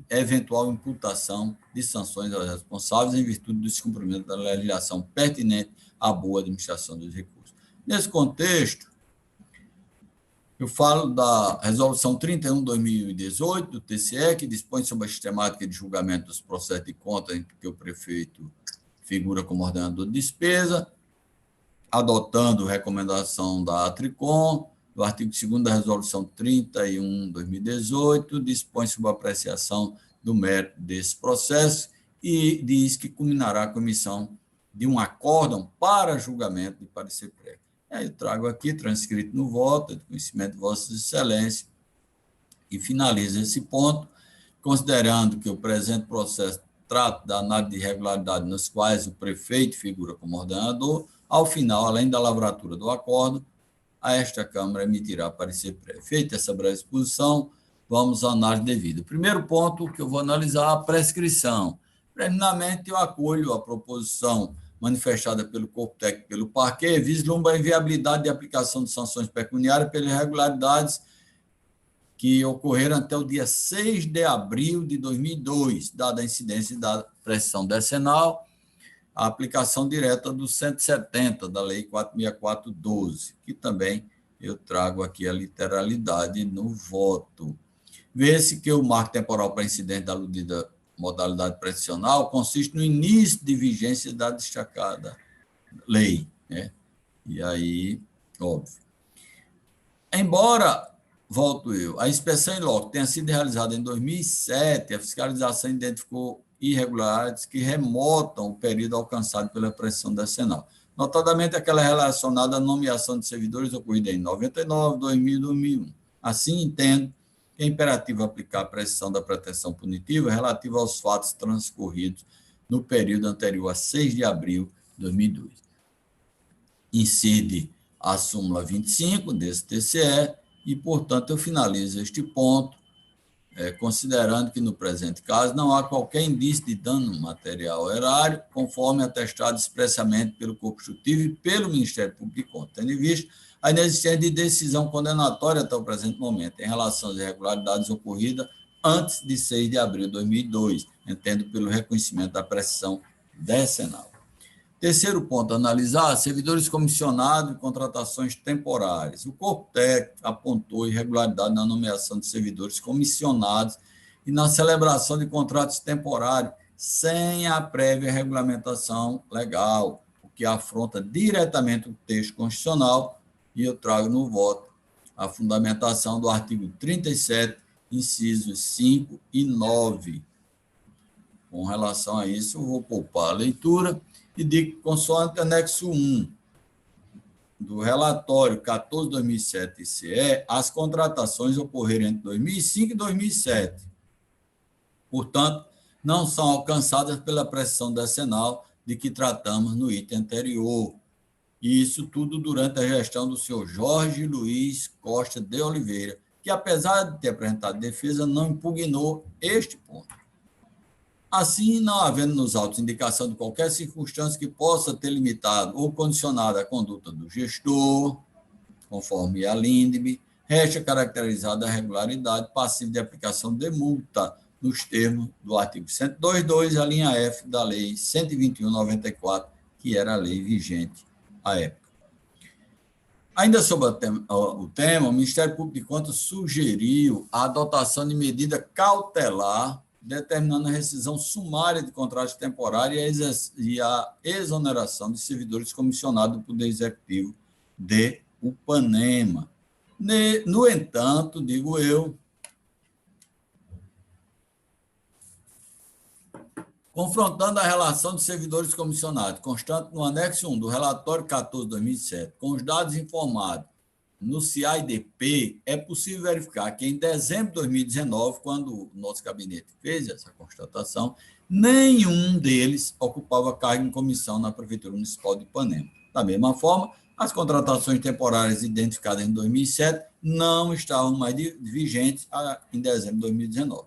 eventual imputação de sanções aos responsáveis em virtude do descumprimento da legislação pertinente à boa administração dos recursos. Nesse contexto, eu falo da Resolução 31/2018 do TCE, que dispõe sobre a sistemática de julgamento dos processos de conta em que o prefeito figura como ordenador de despesa, adotando recomendação da Atricom, do artigo 2º da Resolução 31/2018, dispõe sobre a apreciação do mérito desse processo e diz que culminará a comissão de um acórdão para julgamento de parecer prévio. Eu trago aqui, transcrito no voto, de conhecimento de Vossas Excelências, e finalizo esse ponto, considerando que o presente processo trata da análise de irregularidade nos quais o prefeito figura como ordenador. Ao final, além da lavratura do acordo, a esta Câmara emitirá parecer prévio. Feita essa breve exposição, vamos à análise devida. O primeiro ponto que eu vou analisar é a prescrição. Preliminarmente, eu acolho a proposição manifestada pelo corpo técnico pelo parquê, vislumbra a inviabilidade de aplicação de sanções pecuniárias pelas irregularidades que ocorreram até o dia 6 de abril de 2002, dada a incidência da prescrição decenal, a aplicação direta do 170 da Lei 464/12, que também eu trago aqui a literalidade no voto. vê-se que o marco temporal para incidente da aludida modalidade previsional consiste no início de vigência da destacada lei, né? E aí, óbvio. Embora, volto eu, a inspeção em loco tenha sido realizada em 2007, a fiscalização identificou irregularidades que remontam o período alcançado pela pressão decenal, notadamente aquela relacionada à nomeação de servidores ocorrida em 99, 2000 e 2001. Assim, entendo que é imperativo aplicar a prescrição da pretensão punitiva relativa aos fatos transcorridos no período anterior a 6 de abril de 2002. Incide a súmula 25 desse TCE e, portanto, eu finalizo este ponto, considerando que, no presente caso, não há qualquer indício de dano material erário, conforme atestado expressamente pelo Corpo Instrutivo e pelo Ministério Público de Contas, tendo em vista a inexistência de decisão condenatória até o presente momento, em relação às irregularidades ocorridas antes de 6 de abril de 2002, entendo pelo reconhecimento da prescrição decenal. Terceiro ponto a analisar, servidores comissionados e contratações temporárias. O corpo técnico apontou irregularidade na nomeação de servidores comissionados e na celebração de contratos temporários sem a prévia regulamentação legal, o que afronta diretamente o texto constitucional, e eu trago no voto a fundamentação do artigo 37, incisos 5 e 9. Com relação a isso, eu vou poupar a leitura e digo que, consoante anexo 1 do relatório 14/2007 ICE, as contratações ocorreram entre 2005 e 2007. Portanto, não são alcançadas pela prescrição decenal de que tratamos no item anterior. E isso tudo durante a gestão do senhor Jorge Luiz Costa de Oliveira, que, apesar de ter apresentado defesa, não impugnou este ponto. Assim, não havendo nos autos indicação de qualquer circunstância que possa ter limitado ou condicionado a conduta do gestor, conforme a LINDB, resta caracterizada a regularidade passiva de aplicação de multa nos termos do artigo 102.2, a linha F da Lei 121/94, que era a lei vigente à época. Ainda sobre o tema, o Ministério Público de Contas sugeriu a adotação de medida cautelar determinando a rescisão sumária de contratos temporários e a exoneração de servidores comissionados do Poder Executivo de Upanema. No entanto, digo eu, confrontando a relação de servidores comissionados, constante no anexo 1 do relatório 14/2007, com os dados informados no CIDP, é possível verificar que em dezembro de 2019, quando o nosso gabinete fez essa constatação, nenhum deles ocupava cargo em comissão na Prefeitura Municipal de Ipanema. Da mesma forma, as contratações temporárias identificadas em 2007 não estavam mais vigentes em dezembro de 2019.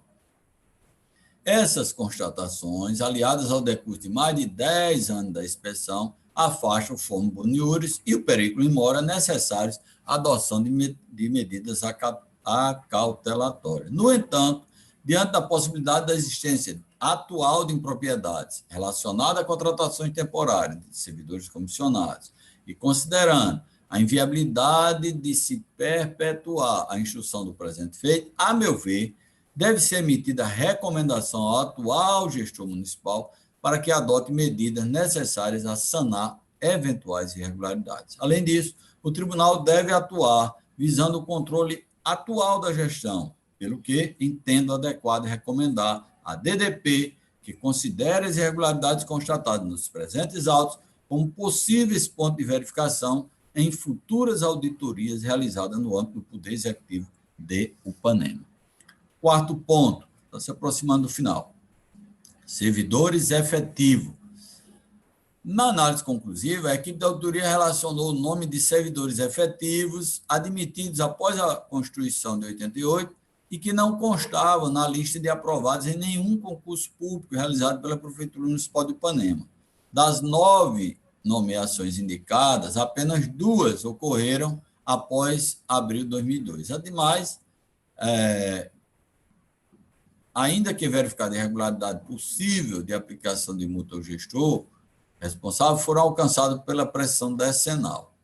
Essas constatações, aliadas ao decurso de mais de 10 anos da inspeção, afastam o fomo boniuris e o perigo in mora necessários à adoção de medidas acautelatórias. No entanto, diante da possibilidade da existência atual de impropriedades relacionadas a contratações temporárias de servidores comissionados e considerando a inviabilidade de se perpetuar a instrução do presente feito, a meu ver, deve ser emitida recomendação ao atual gestor municipal para que adote medidas necessárias a sanar eventuais irregularidades. Além disso, o tribunal deve atuar visando o controle atual da gestão, pelo que entendo adequado recomendar à DDP que considere as irregularidades constatadas nos presentes autos como possíveis pontos de verificação em futuras auditorias realizadas no âmbito do Poder Executivo de Upanema. Quarto ponto, está se aproximando do final. Servidores efetivos. Na análise conclusiva, a equipe da auditoria relacionou o nome de servidores efetivos admitidos após a Constituição de 88 e que não constavam na lista de aprovados em nenhum concurso público realizado pela Prefeitura Municipal de Ipanema. Das 9 nomeações indicadas, apenas 2 ocorreram após abril de 2002. Ademais, ainda que verificada a irregularidade possível de aplicação de multa ao gestor responsável, foram alcançados pela pressão decenal.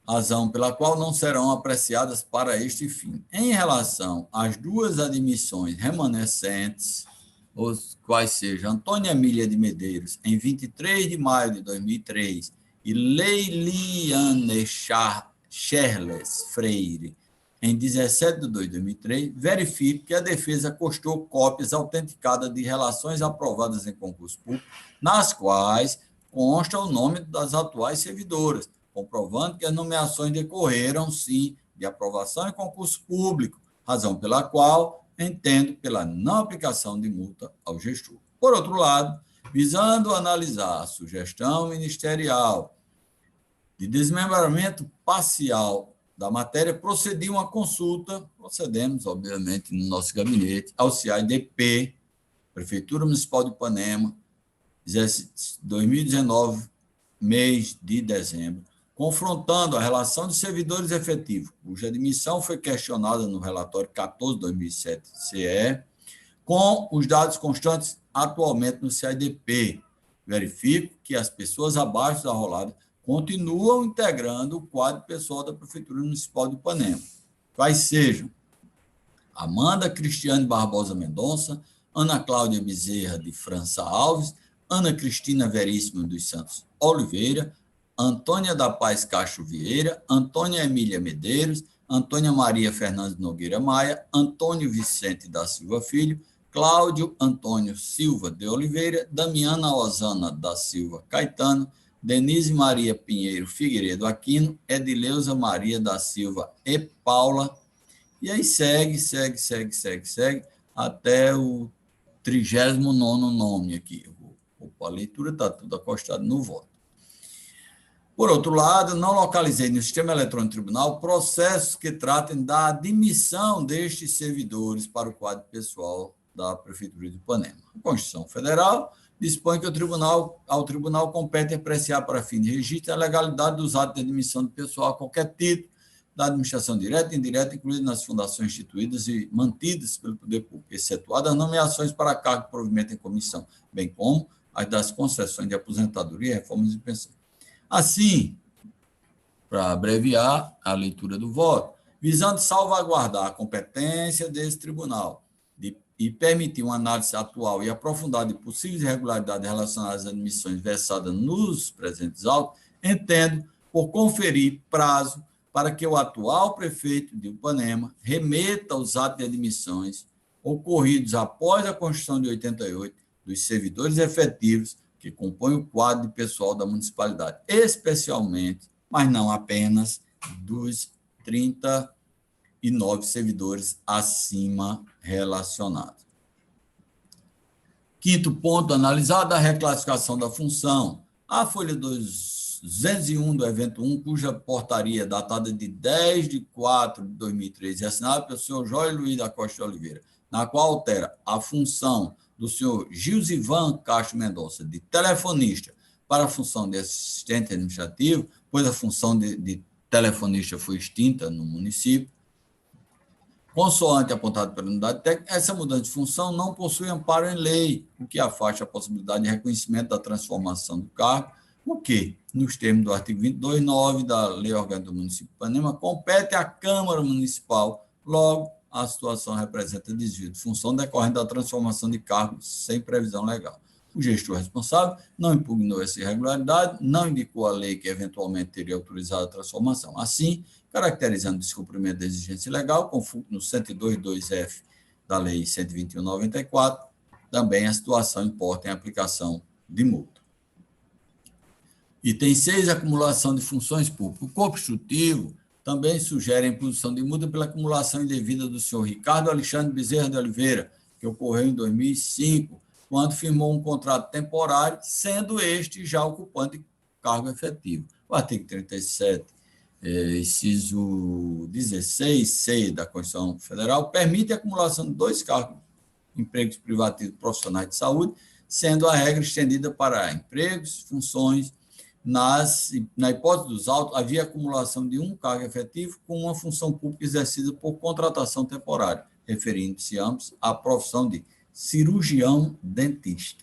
razão pela qual não serão apreciadas para este fim. Em relação às duas admissões remanescentes, os quais sejam Antônia Emília de Medeiros, em 23 de maio de 2003, e Leiliane Scherles Freire, em 17 de 2 de 2003, verifico que a defesa constou cópias autenticadas de relações aprovadas em concurso público, nas quais consta o nome das atuais servidoras, comprovando que as nomeações decorreram, sim, de aprovação em concurso público, razão pela qual entendo pela não aplicação de multa ao gestor. Por outro lado, visando analisar a sugestão ministerial de desmembramento parcial da matéria, procedemos, obviamente, no nosso gabinete, ao CIADP, Prefeitura Municipal de Ipanema, 2019, mês de dezembro, confrontando a relação de servidores efetivos, cuja admissão foi questionada no relatório 14/2007 CE, com os dados constantes atualmente no CIADP. Verifico que as pessoas abaixo da rolada continuam integrando o quadro pessoal da Prefeitura Municipal de Ipanema, quais sejam Amanda Cristiane Barbosa Mendonça, Ana Cláudia Bezerra de França Alves, Ana Cristina Veríssimo dos Santos Oliveira, Antônia da Paz Castro Vieira, Antônia Emília Medeiros, Antônia Maria Fernandes Nogueira Maia, Antônio Vicente da Silva Filho, Cláudio Antônio Silva de Oliveira, Damiana Osana da Silva Caetano, Denise Maria Pinheiro Figueiredo Aquino, Edileuza Maria da Silva e Paula, e aí segue, até o 39º nome aqui. A leitura está tudo acostado no voto. Por outro lado, não localizei no Sistema Eletrônico do Tribunal processos que tratem da admissão destes servidores para o quadro pessoal da Prefeitura de Ipanema. A Constituição Federal dispõe que ao tribunal compete apreciar para fim de registro a legalidade dos atos de admissão de pessoal a qualquer título da administração direta e indireta, incluída nas fundações instituídas e mantidas pelo poder público, excetuadas as nomeações para cargo de provimento em comissão, bem como as das concessões de aposentadoria, reformas e pensão. Assim, para abreviar a leitura do voto, visando salvaguardar a competência desse tribunal e permitir uma análise atual e aprofundada de possíveis irregularidades relacionadas às admissões versadas nos presentes autos, entendo por conferir prazo para que o atual prefeito de Ipanema remeta os atos de admissões ocorridos após a Constituição de 88 dos servidores efetivos que compõem o quadro de pessoal da municipalidade, especialmente, mas não apenas, dos 39 servidores acima relacionados. Quinto ponto, analisada a reclassificação da função, a folha 201 do evento 1, cuja portaria datada de 10/4/2013 é assinada pelo senhor Jóio Luiz da Costa de Oliveira, na qual altera a função do senhor Gilzivan Castro Mendonça, de telefonista, para a função de assistente administrativo, pois a função de telefonista foi extinta no município. Consoante apontado pela unidade técnica, essa mudança de função não possui amparo em lei, o que afasta a possibilidade de reconhecimento da transformação do cargo, o que, nos termos do artigo 22(9) da Lei Orgânica do Município de Ipanema, compete à Câmara Municipal. Logo, a situação representa desvio de função decorrente da transformação de cargos sem previsão legal. O gestor responsável não impugnou essa irregularidade, não indicou a lei que eventualmente teria autorizado a transformação. Assim, caracterizando o descumprimento da exigência legal, conforme no 102(2)F da Lei 121/94, também a situação importa em aplicação de multa. Item 6, acumulação de funções públicas. O corpo instrutivo também sugere a imposição de multa pela acumulação indevida do senhor Ricardo Alexandre Bezerra de Oliveira, que ocorreu em 2005, quando firmou um contrato temporário, sendo este já ocupante de cargo efetivo. O artigo 37, inciso 16(c) da Constituição Federal, permite a acumulação de 2 cargos, empregos privativos profissionais de saúde, sendo a regra estendida para empregos, funções. Na hipótese dos autos, havia acumulação de 1 cargo efetivo com uma função pública exercida por contratação temporária, referindo-se ambos à profissão de cirurgião dentista.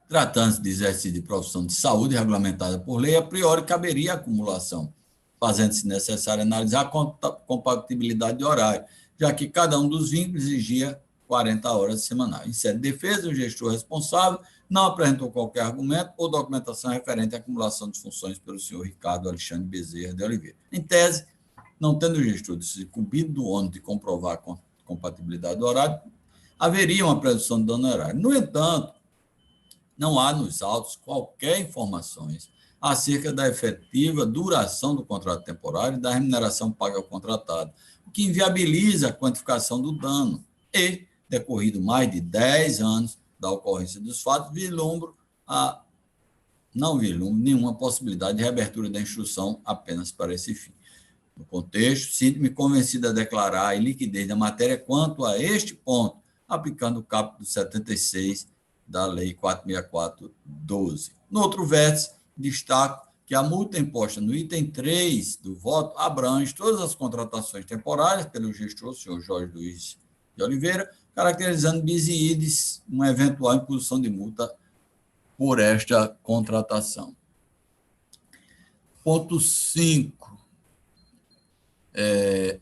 Tratando-se de exercício de profissão de saúde regulamentada por lei, a priori caberia a acumulação, fazendo-se necessário analisar a compatibilidade de horário, já que cada um dos vínculos exigia 40 horas semanais. Em sede de defesa, o gestor responsável não apresentou qualquer argumento ou documentação referente à acumulação de funções pelo senhor Ricardo Alexandre Bezerra de Oliveira. Em tese, não tendo o gestor se cumprido do ônus de comprovar a compatibilidade do horário, haveria uma presunção de dano horário. No entanto, não há nos autos qualquer informações acerca da efetiva duração do contrato temporário e da remuneração paga ao contratado, o que inviabiliza a quantificação do dano e, decorrido mais de 10 anos da ocorrência dos fatos, não vislumbro nenhuma possibilidade de reabertura da instrução apenas para esse fim. No contexto, sinto-me convencido a declarar a iliquidez da matéria quanto a este ponto, aplicando o caput 76 da Lei 464/12. No outro vértice, destaco que a multa imposta no item 3 do voto abrange todas as contratações temporárias pelo gestor, senhor Jorge Luiz de Oliveira, caracterizando bis in idem uma eventual imposição de multa por esta contratação. Ponto 5.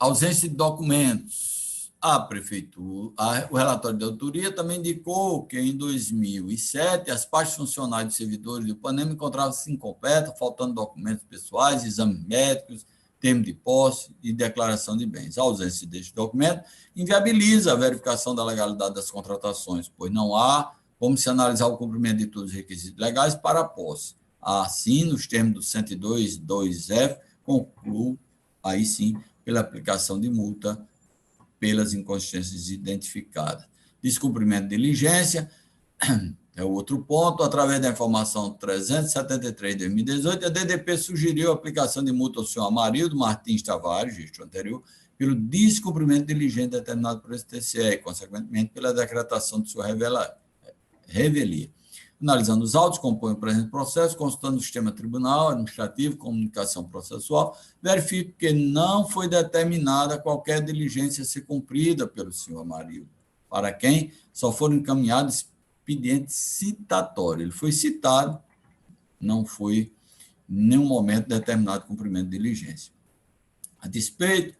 Ausência de documentos. A prefeitura, o relatório de autoria também indicou que em 2007 as partes funcionais dos servidores do Ipanema encontravam-se incompletas, faltando documentos pessoais, exames médicos, termo de posse e declaração de bens. A ausência deste documento inviabiliza a verificação da legalidade das contratações, pois não há como se analisar o cumprimento de todos os requisitos legais para a posse. Assim, nos termos do 102.2F, concluo, aí sim, pela aplicação de multa pelas inconsistências identificadas. Descumprimento de diligência é o outro ponto. Através da informação 373 de 2018, a DDP sugeriu a aplicação de multa ao senhor Amarildo Martins Tavares, gestor anterior, pelo descumprimento de diligência determinado por esse TCE e, consequentemente, pela decretação de sua revelia. Analisando os autos, compõe o presente processo, consultando o sistema tribunal, administrativo, comunicação processual, verifico que não foi determinada qualquer diligência a ser cumprida pelo senhor Amarildo, para quem só foram encaminhados expedientes citatórios. Ele foi citado, não foi em nenhum momento determinado cumprimento de diligência. A despeito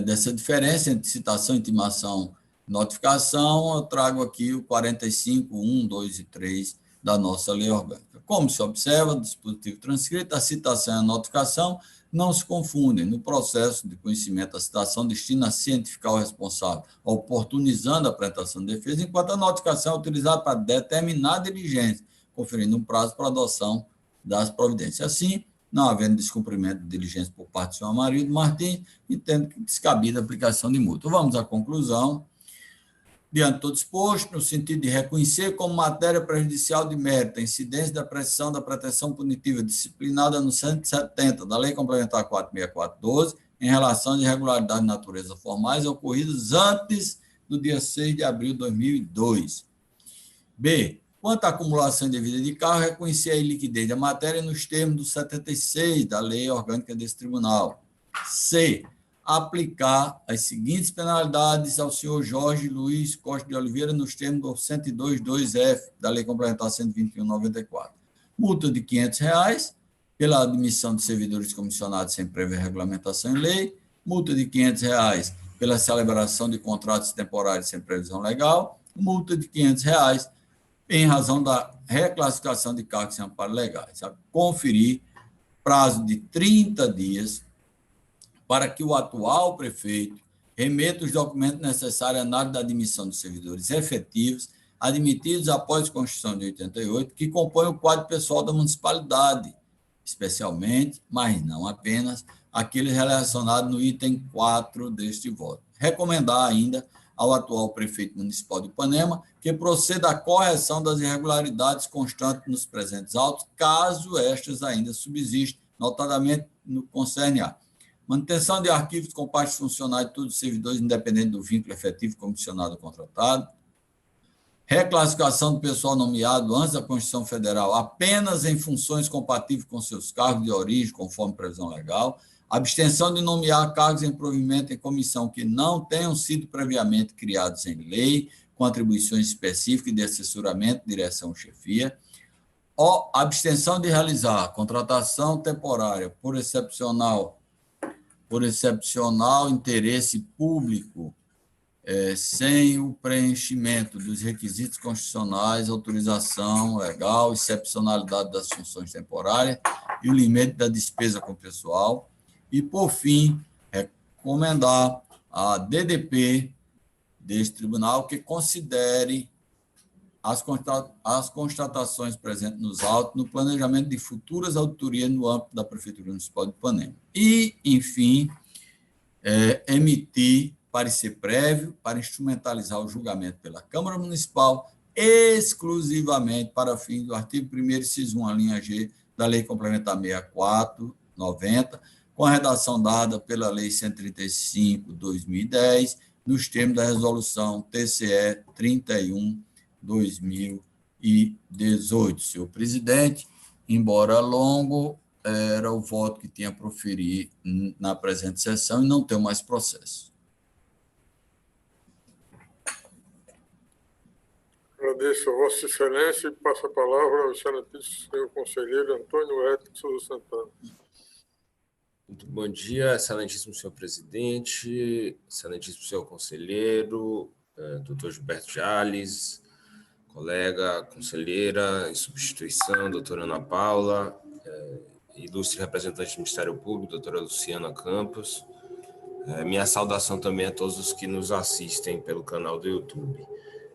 dessa diferença entre citação, intimação notificação, eu trago aqui o 45, 1, 2 e 3 da nossa lei orgânica. Como se observa, no dispositivo transcrito, a citação e a notificação não se confundem. No processo de conhecimento, a citação destina a cientificar o responsável, oportunizando a apresentação de defesa, enquanto a notificação é utilizada para determinar a diligência, conferindo um prazo para a adoção das providências. Assim, não havendo descumprimento de diligência por parte do senhor Amarildo Martins, entendo que descabida a aplicação de multa. Vamos à conclusão. Diante de todo exposto, no sentido de reconhecer como matéria prejudicial de mérito a incidência da pressão da pretensão punitiva disciplinada no 170 da Lei Complementar 464/12, em relação às irregularidades de natureza formais ocorridas antes do dia 6 de abril de 2002. B. Quanto à acumulação indevida de carro, reconhecer a iliquidez da matéria nos termos do 76 da Lei Orgânica desse Tribunal. C. Aplicar as seguintes penalidades ao senhor Jorge Luiz Costa de Oliveira nos termos do 102.2F da Lei Complementar 121/94. Multa de R$ 500 pela admissão de servidores comissionados sem prévia regulamentação em lei, multa de R$ 500 pela celebração de contratos temporários sem previsão legal, multa de R$ 500 em razão da reclassificação de cargos sem amparo legal. Conferir prazo de 30 dias para que o atual prefeito remeta os documentos necessários à análise da admissão dos servidores efetivos, admitidos após a Constituição de 88, que compõem o quadro pessoal da municipalidade, especialmente, mas não apenas, aqueles relacionados no item 4 deste voto. Recomendar ainda ao atual prefeito municipal de Ipanema que proceda à correção das irregularidades constantes nos presentes autos, caso estas ainda subsistam, notadamente no concerne a manutenção de arquivos com partes funcionais de todos os servidores, independente do vínculo efetivo comissionado ou contratado, reclassificação do pessoal nomeado antes da Constituição Federal apenas em funções compatíveis com seus cargos de origem, conforme previsão legal, abstenção de nomear cargos em provimento em comissão que não tenham sido previamente criados em lei, com atribuições específicas de assessoramento, direção, chefia. Abstenção de realizar contratação temporária por excepcional interesse público, sem o preenchimento dos requisitos constitucionais, autorização legal, excepcionalidade das funções temporárias e o limite da despesa com pessoal. E, por fim, recomendar a DDP deste tribunal que considere as constatações presentes nos autos no planejamento de futuras auditorias no âmbito da Prefeitura Municipal de Ipanema. E, enfim, emitir parecer prévio para instrumentalizar o julgamento pela Câmara Municipal exclusivamente para fins do artigo 1º, inciso 1, a linha G, da Lei Complementar 64/90, com a redação dada pela Lei 135/2010, nos termos da Resolução TCE 31/2018. Senhor presidente, embora longo, era o voto que tinha a proferir na presente sessão e não tem mais processo. Agradeço a Vossa Excelência e passo a palavra ao excelentíssimo senhor conselheiro Antônio Hérito de Souza Santana. Muito bom dia, excelentíssimo senhor presidente, excelentíssimo senhor conselheiro, doutor Gilberto Jales, colega conselheira em substituição, doutora Ana Paula, ilustre representante do Ministério Público, doutora Luciana Campos. Minha saudação também a todos os que nos assistem pelo canal do YouTube.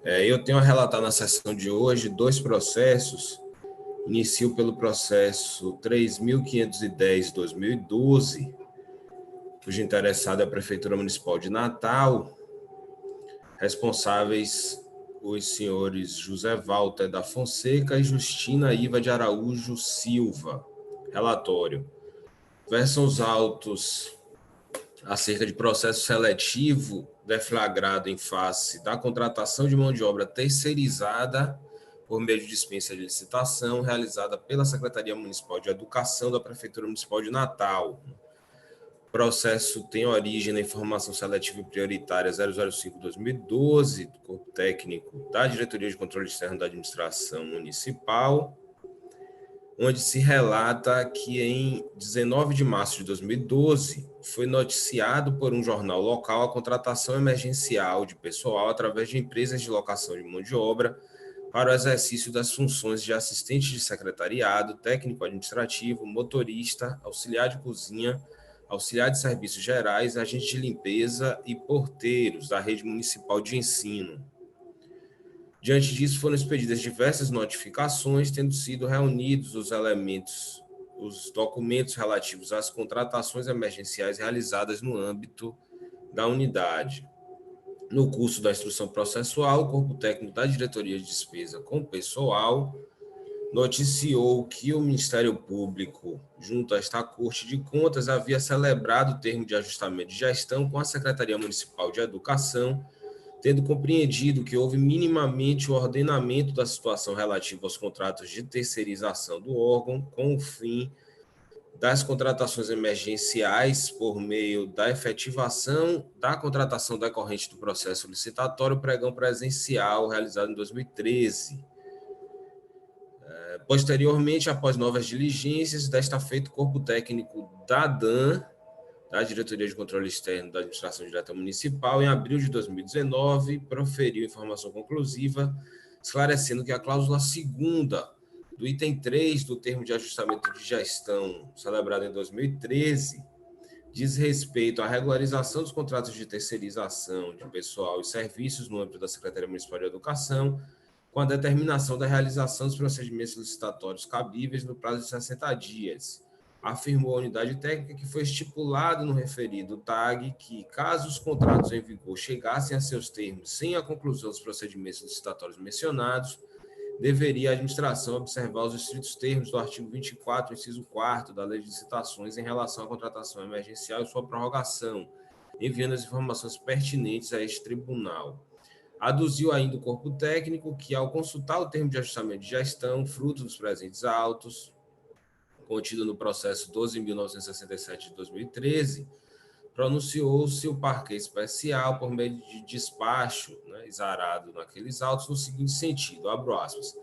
Eu tenho a relatar na sessão de hoje 2 processos. Inicio pelo processo 3.510/2012, cujo interessado é a Prefeitura Municipal de Natal, responsáveis os senhores José Walter da Fonseca e Justina Iva de Araújo Silva. Relatório. Versam os autos acerca de processo seletivo deflagrado em face da contratação de mão de obra terceirizada por meio de dispensa de licitação realizada pela Secretaria Municipal de Educação da Prefeitura Municipal de Natal. O processo tem origem na informação seletiva prioritária 005/2012 do Corpo Técnico da Diretoria de Controle Externo da Administração Municipal, onde se relata que em 19 de março de 2012 foi noticiado por um jornal local a contratação emergencial de pessoal através de empresas de locação de mão de obra para o exercício das funções de assistente de secretariado, técnico administrativo, motorista, auxiliar de cozinha, auxiliar de serviços gerais, agente de limpeza e porteiros da rede municipal de ensino. Diante disso, foram expedidas diversas notificações, tendo sido reunidos os documentos relativos às contratações emergenciais realizadas no âmbito da unidade. No curso da instrução processual, o Corpo Técnico da Diretoria de Despesa com Pessoal noticiou que o Ministério Público, junto a esta Corte de Contas, havia celebrado o termo de ajustamento de gestão com a Secretaria Municipal de Educação, tendo compreendido que houve minimamente o ordenamento da situação relativa aos contratos de terceirização do órgão, com o fim das contratações emergenciais por meio da efetivação da contratação decorrente do processo licitatório pregão presencial realizado em 2013. Posteriormente, após novas diligências, desta feita o Corpo Técnico da DAN, da Diretoria de Controle Externo da Administração Direta Municipal, em abril de 2019, proferiu informação conclusiva, esclarecendo que a cláusula 2ª do item 3 do termo de ajustamento de gestão, celebrado em 2013, diz respeito à regularização dos contratos de terceirização de pessoal e serviços no âmbito da Secretaria Municipal de Educação, com a determinação da realização dos procedimentos licitatórios cabíveis no prazo de 60 dias. Afirmou a unidade técnica que foi estipulado no referido TAG que, caso os contratos em vigor chegassem a seus termos sem a conclusão dos procedimentos licitatórios mencionados, deveria a administração observar os estritos termos do artigo 24, inciso 4º da Lei de Licitações em relação à contratação emergencial e sua prorrogação, enviando as informações pertinentes a este tribunal. Aduziu ainda o Corpo Técnico que, ao consultar o termo de ajustamento de gestão, fruto dos presentes autos, contido no processo 12.967 de 2013, pronunciou-se o parquê especial por meio de despacho, né, exarado naqueles autos no seguinte sentido, abro aspas,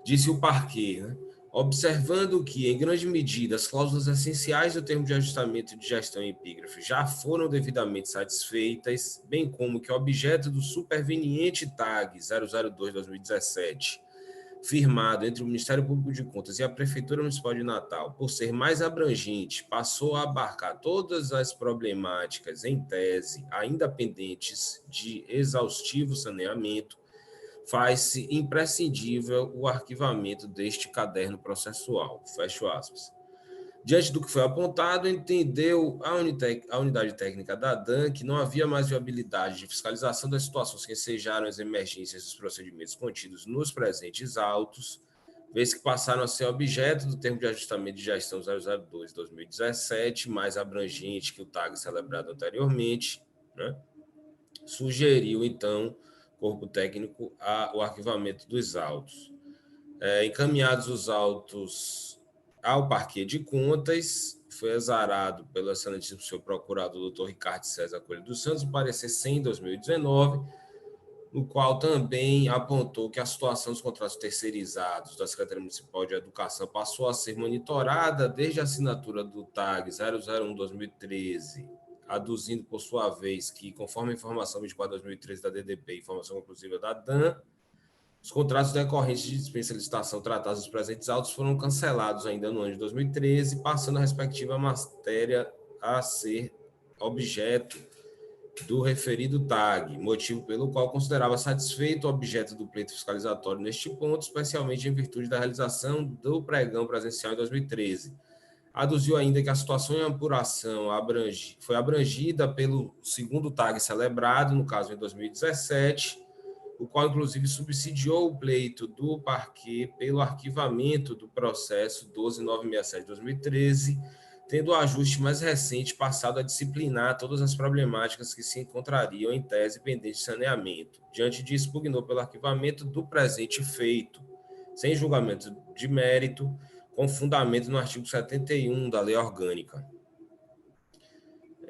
disse o parquê, né, observando que, em grande medida, as cláusulas essenciais do termo de ajustamento de gestão em epígrafe já foram devidamente satisfeitas, bem como que o objeto do superveniente TAG 002/2017, firmado entre o Ministério Público de Contas e a Prefeitura Municipal de Natal, por ser mais abrangente, passou a abarcar todas as problemáticas, em tese, ainda pendentes de exaustivo saneamento, faz-se imprescindível o arquivamento deste caderno processual. Fecho aspas. Diante do que foi apontado, entendeu a unidade técnica da DAN que não havia mais viabilidade de fiscalização das situações que ensejaram as emergências dos procedimentos contidos nos presentes autos, vez que passaram a ser objeto do termo de ajustamento de gestão 002/2017, mais abrangente que o TAG celebrado anteriormente, né? Sugeriu, então, corpo técnico o arquivamento dos autos. Encaminhados os autos ao parquê de contas, foi exarado pelo excelentíssimo senhor procurador doutor Ricardo César Coelho dos Santos, o parecer 100/2019, no qual também apontou que a situação dos contratos terceirizados da Secretaria Municipal de Educação passou a ser monitorada desde a assinatura do TAG 001/2013, aduzindo, por sua vez, que, conforme a informação 24/2013 da DDP e informação conclusiva da DAN, os contratos decorrentes de dispensa de licitação tratados nos presentes autos foram cancelados ainda no ano de 2013, passando a respectiva matéria a ser objeto do referido TAG, motivo pelo qual considerava satisfeito o objeto do pleito fiscalizatório neste ponto, especialmente em virtude da realização do pregão presencial em 2013. Aduziu ainda que a situação em apuração foi abrangida pelo segundo TAG celebrado, no caso em 2017, o qual, inclusive, subsidiou o pleito do parquê pelo arquivamento do processo 12.967/2013, tendo o ajuste mais recente passado a disciplinar todas as problemáticas que se encontrariam em tese pendente de saneamento. Diante disso, pugnou pelo arquivamento do presente feito, sem julgamento de mérito, com fundamento no artigo 71 da Lei Orgânica.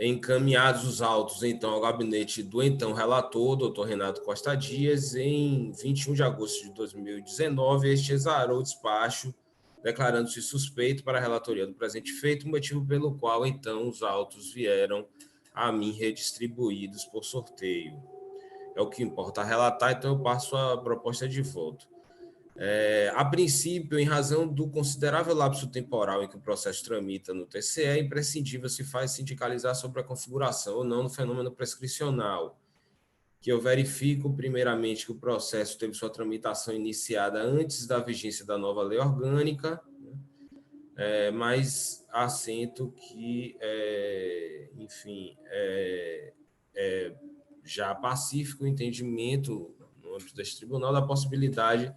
Encaminhados os autos, então, ao gabinete do então relator, doutor Renato Costa Dias, em 21 de agosto de 2019, este exarou o despacho, declarando-se suspeito para a relatoria do presente feito, motivo pelo qual, então, os autos vieram a mim redistribuídos por sorteio. É o que importa relatar, então eu passo a proposta de voto. A princípio, em razão do considerável lapso temporal em que o processo tramita no TCE, é imprescindível se faz sindicalizar sobre a configuração ou não do fenômeno prescricional, que eu verifico, primeiramente, que o processo teve sua tramitação iniciada antes da vigência da nova lei orgânica, mas assento que, enfim, já pacífico o entendimento no âmbito deste tribunal da possibilidade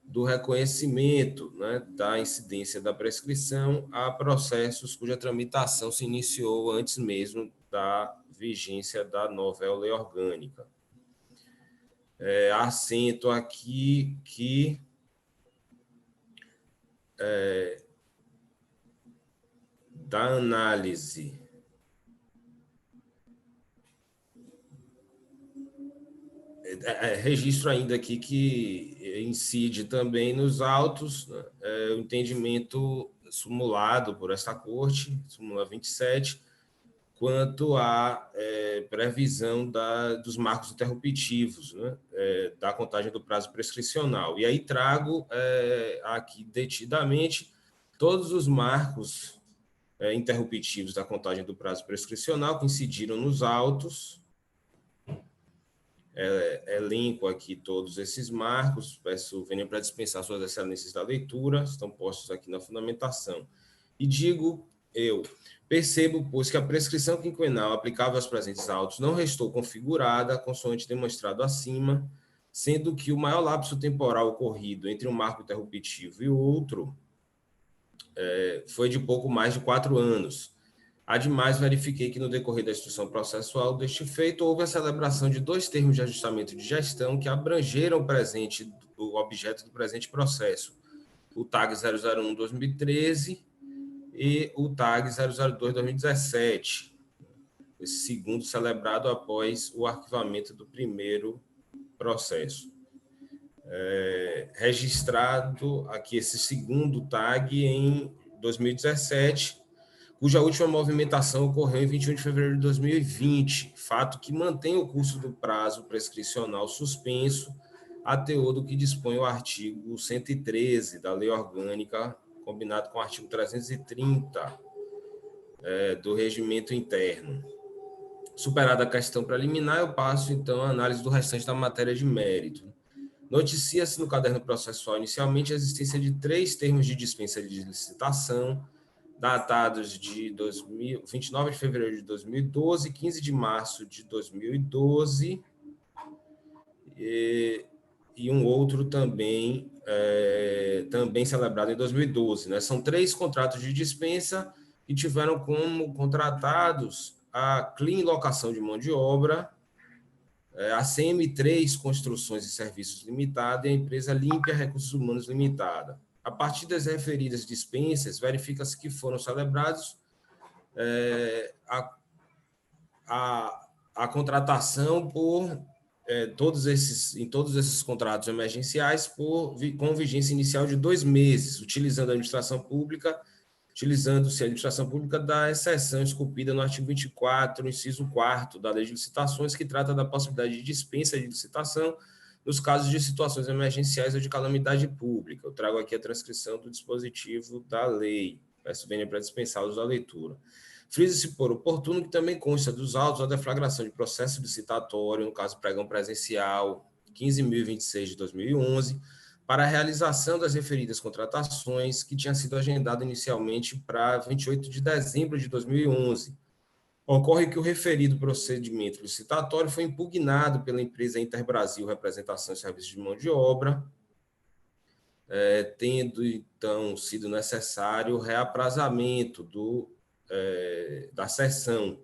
do reconhecimento, né, da incidência da prescrição a processos cuja tramitação se iniciou antes mesmo da vigência da nova lei orgânica. Assento aqui que da análise registro ainda aqui que incide também nos autos, né, o entendimento sumulado por esta Corte, súmula 27, quanto à previsão dos marcos interruptivos, né, da contagem do prazo prescricional. E aí trago aqui detidamente todos os marcos interruptivos da contagem do prazo prescricional que incidiram nos autos. Elenco aqui todos esses marcos, peço venham para dispensar suas excelências da leitura, estão postos aqui na fundamentação. E digo percebo, pois, que a prescrição quinquenal aplicável aos presentes autos não restou configurada, consoante demonstrado acima, sendo que o maior lapso temporal ocorrido entre um marco interruptivo e o outro foi de pouco mais de 4 anos. Ademais, verifiquei que no decorrer da instrução processual deste feito, houve a celebração de 2 termos de ajustamento de gestão que abrangeram o objeto do presente processo, o TAG 001/2013 e o TAG 002/2017. esse segundo celebrado após o arquivamento do primeiro processo. Registrado aqui esse segundo TAG em 2017, cuja última movimentação ocorreu em 21 de fevereiro de 2020, fato que mantém o curso do prazo prescricional suspenso a teor do que dispõe o artigo 113 da Lei Orgânica, combinado com o artigo 330 do Regimento Interno. Superada a questão preliminar, eu passo, então, a análise do restante da matéria de mérito. Noticia-se no caderno processual inicialmente a existência de 3 termos de dispensa de licitação, datados de 29 de fevereiro de 2012, 15 de março de 2012, e um outro também, também celebrado em 2012. Né? São 3 contratos de dispensa que tiveram como contratados a Clean Locação de Mão de Obra, a CM3 Construções e Serviços Limitada e a empresa Límpia Recursos Humanos Limitada. A partir das referidas dispensas, verifica-se que foram celebrados a contratação por todos esses contratos emergenciais com vigência inicial de 2 meses, utilizando a administração pública da exceção esculpida no artigo 24, inciso 4º da Lei de Licitações, que trata da possibilidade de dispensa de licitação nos casos de situações emergenciais ou de calamidade pública. Eu trago aqui a transcrição do dispositivo da lei, peço venha para dispensá-los da leitura. Frisa-se por oportuno que também consta dos autos a deflagração de processo licitatório, no caso pregão presencial 15.026 de 2011, para a realização das referidas contratações, que tinha sido agendado inicialmente para 28 de dezembro de 2011. Ocorre que o referido procedimento licitatório foi impugnado pela empresa Interbrasil Representação e Serviços de Mão de Obra, tendo, então, sido necessário o reaprazamento da sessão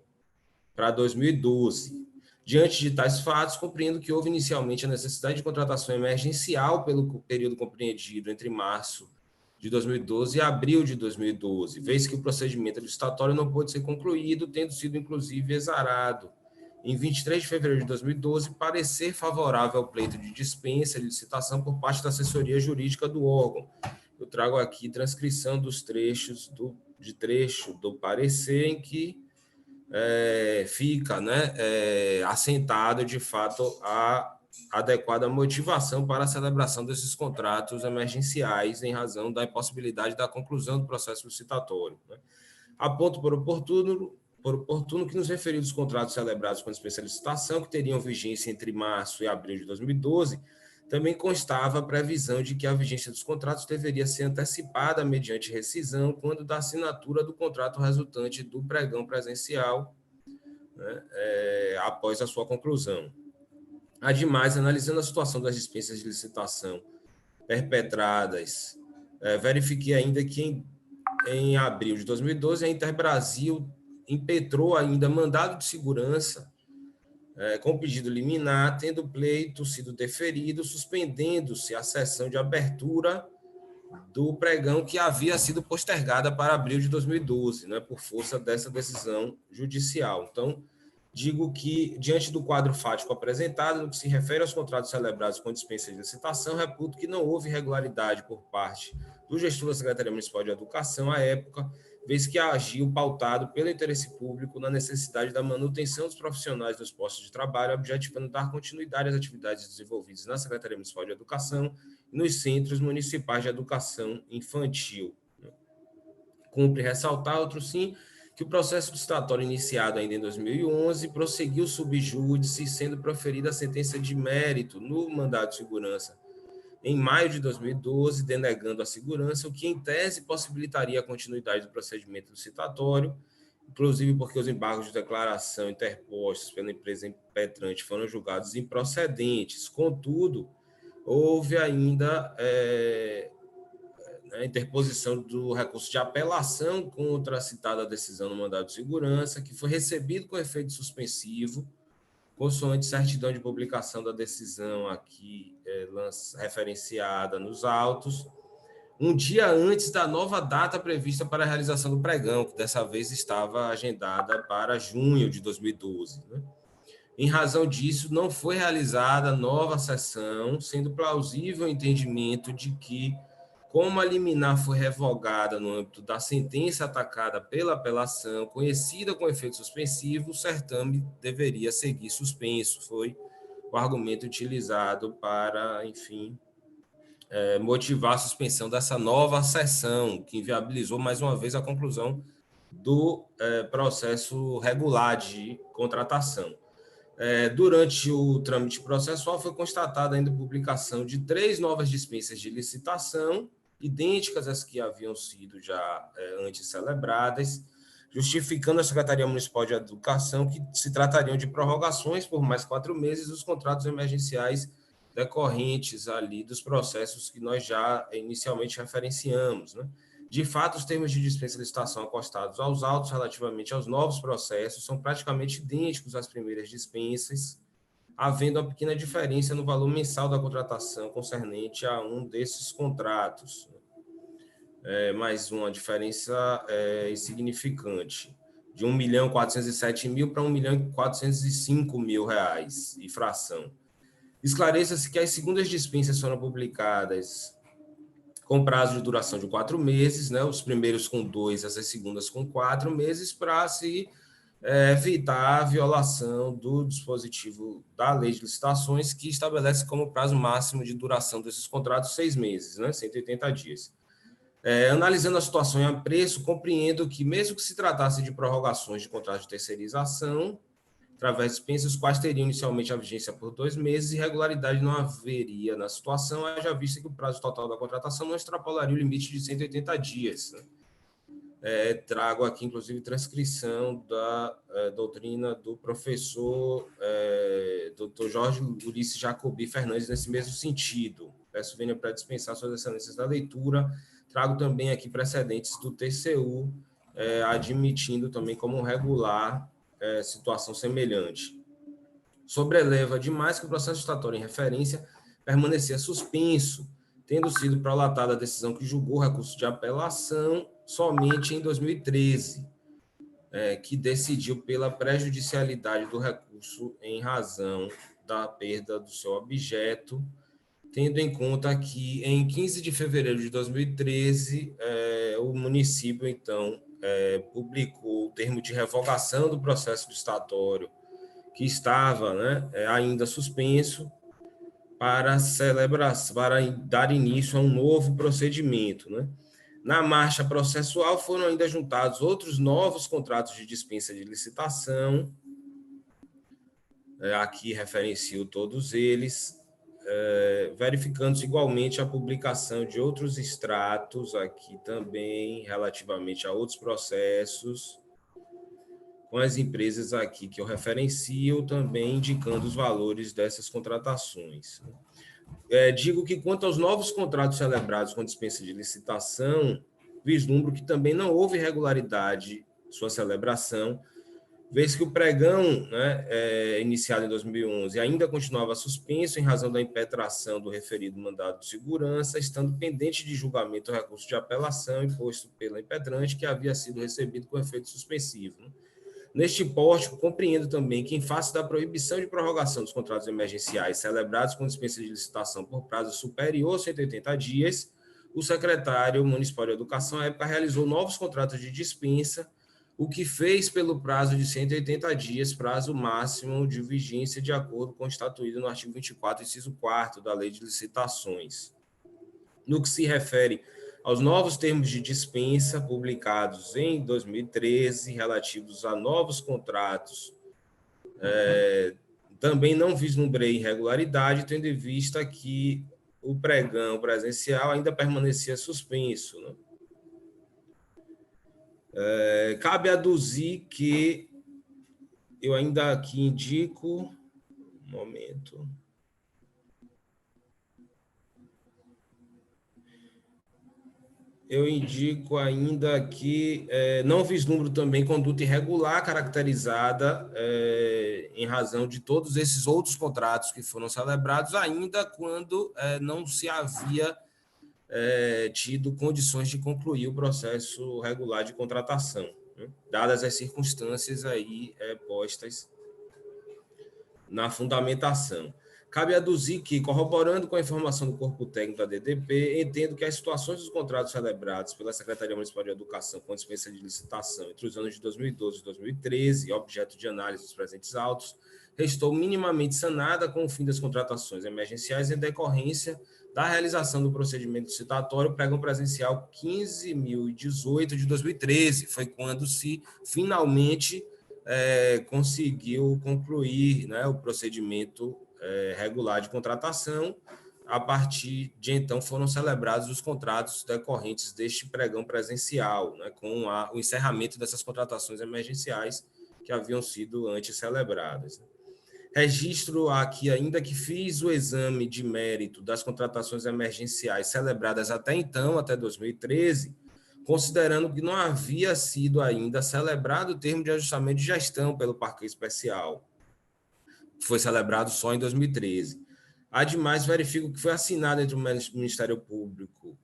para 2012. Diante de tais fatos, compreendo que houve inicialmente a necessidade de contratação emergencial pelo período compreendido entre março de 2012 e abril de 2012, vez que o procedimento licitatório não pôde ser concluído, tendo sido, inclusive, exarado, em 23 de fevereiro de 2012, parecer favorável ao pleito de dispensa de licitação por parte da assessoria jurídica do órgão. Eu trago aqui transcrição dos trecho do parecer em que fica, né, assentado, de fato, a adequada motivação para a celebração desses contratos emergenciais em razão da impossibilidade da conclusão do processo licitatório. Né? Aponto por oportuno que nos referidos contratos celebrados com dispensa de licitação, que teriam vigência entre março e abril de 2012, também constava a previsão de que a vigência dos contratos deveria ser antecipada mediante rescisão quando da assinatura do contrato resultante do pregão presencial, né, após a sua conclusão. Ademais, analisando a situação das dispensas de licitação perpetradas, verifiquei ainda que em abril de 2012 a Interbrasil impetrou ainda mandado de segurança com pedido liminar, tendo o pleito sido deferido, suspendendo-se a sessão de abertura do pregão que havia sido postergada para abril de 2012, né, por força dessa decisão judicial. Então, digo que, diante do quadro fático apresentado, no que se refere aos contratos celebrados com dispensa de licitação, reputo que não houve irregularidade por parte do gestor da Secretaria Municipal de Educação à época, vez que agiu pautado pelo interesse público na necessidade da manutenção dos profissionais dos postos de trabalho, objetivando dar continuidade às atividades desenvolvidas na Secretaria Municipal de Educação e nos centros municipais de educação infantil. Cumpre ressaltar, outro sim, que o processo licitatório iniciado ainda em 2011 prosseguiu sub júdice, sendo proferida a sentença de mérito no mandado de segurança em maio de 2012, denegando a segurança, o que, em tese, possibilitaria a continuidade do procedimento licitatório, inclusive porque os embargos de declaração interpostos pela empresa impetrante foram julgados improcedentes. Contudo, houve ainda a interposição do recurso de apelação contra a citada decisão no mandado de segurança, que foi recebido com efeito suspensivo, consoante certidão de publicação da decisão aqui referenciada nos autos, um dia antes da nova data prevista para a realização do pregão, que dessa vez estava agendada para junho de 2012. Né? Em razão disso, não foi realizada nova sessão, sendo plausível o entendimento de que, como a liminar foi revogada no âmbito da sentença atacada pela apelação, conhecida com efeito suspensivo, o certame deveria seguir suspenso. Foi o argumento utilizado para, enfim, motivar a suspensão dessa nova sessão, que inviabilizou mais uma vez a conclusão do processo regular de contratação. Durante o trâmite processual, foi constatada ainda a publicação de 3 novas dispensas de licitação, idênticas às que haviam sido já antes celebradas, justificando a Secretaria Municipal de Educação que se tratariam de prorrogações por mais 4 meses dos contratos emergenciais decorrentes ali dos processos que nós já inicialmente referenciamos. Né? De fato, os termos de dispensa de licitação acostados aos autos relativamente aos novos processos são praticamente idênticos às primeiras dispensas, havendo uma pequena diferença no valor mensal da contratação concernente a um desses contratos. Mais uma diferença insignificante, de R$ 1.407.000 para R$ 1.405.000 e fração. Esclareça-se que as segundas dispensas foram publicadas com prazo de duração de 4 meses, né? Os primeiros com 2, as segundas com 4 meses, para se evitar a violação do dispositivo da Lei de Licitações, que estabelece como prazo máximo de duração desses contratos 6 meses, né? 180 dias. Analisando a situação em apreço, compreendo que, mesmo que se tratasse de prorrogações de contrato de terceirização, através de dispensas, os quais teriam inicialmente a vigência por 2 meses, irregularidade não haveria na situação, haja vista que o prazo total da contratação não extrapolaria o limite de 180 dias. Né? Trago aqui, inclusive, transcrição da doutrina do professor Dr. Jorge Ulisses Jacobi Fernandes, nesse mesmo sentido. Peço vênia para dispensar suas excelências da leitura. Trago também aqui precedentes do TCU, admitindo também como regular situação semelhante. Sobreleva demais que o processo estatório em referência permanecia suspenso, tendo sido prolatada a decisão que julgou o recurso de apelação somente em 2013, que decidiu pela prejudicialidade do recurso em razão da perda do seu objeto, tendo em conta que, em 15 de fevereiro de 2013, o município, então, publicou o termo de revogação do processo licitatório, que estava, né, ainda suspenso, para dar início a um novo procedimento. Né? Na marcha processual foram ainda juntados outros novos contratos de dispensa de licitação, aqui referencio todos eles, verificando-se igualmente a publicação de outros extratos aqui também, relativamente a outros processos, com as empresas aqui que eu referencio, também indicando os valores dessas contratações. Digo que, quanto aos novos contratos celebrados com dispensa de licitação, vislumbro que também não houve irregularidade em sua celebração, vez que o pregão, né, iniciado em 2011 ainda continuava suspenso em razão da impetração do referido mandado de segurança, estando pendente de julgamento o recurso de apelação imposto pela impetrante, que havia sido recebido com efeito suspensivo. Né? Neste pórtico, compreendo também que, em face da proibição de prorrogação dos contratos emergenciais celebrados com dispensa de licitação por prazo superior a 180 dias, o secretário municipal de Educação, à época, realizou novos contratos de dispensa, o que fez pelo prazo de 180 dias, prazo máximo de vigência de acordo com o estatuído no artigo 24, inciso 4º da Lei de Licitações. No que se refere aos novos termos de dispensa publicados em 2013, relativos a novos contratos, também não vislumbrei irregularidade, tendo em vista que o pregão presencial ainda permanecia suspenso. Né? Cabe aduzir que eu ainda aqui indico... Um momento... Eu indico ainda que não vislumbro também conduta irregular caracterizada em razão de todos esses outros contratos que foram celebrados, ainda quando não se havia tido condições de concluir o processo regular de contratação, né, dadas as circunstâncias aí postas na fundamentação. Cabe aduzir que, corroborando com a informação do corpo técnico da DDP, entendo que as situações dos contratos celebrados pela Secretaria Municipal de Educação com dispensa de licitação entre os anos de 2012 e 2013, objeto de análise dos presentes autos, restou minimamente sanada com o fim das contratações emergenciais em decorrência da realização do procedimento citatório pregão presencial 15.018 de 2013. Foi quando se finalmente conseguiu concluir, né, o procedimento regular de contratação. A partir de então foram celebrados os contratos decorrentes deste pregão presencial, né, com o encerramento dessas contratações emergenciais que haviam sido antes celebradas. Registro aqui ainda que fiz o exame de mérito das contratações emergenciais celebradas até então, até 2013, considerando que não havia sido ainda celebrado o termo de ajustamento de gestão pelo Parquet Especial. Foi celebrado só em 2013. Ademais, verifico que foi assinado entre o Ministério Público,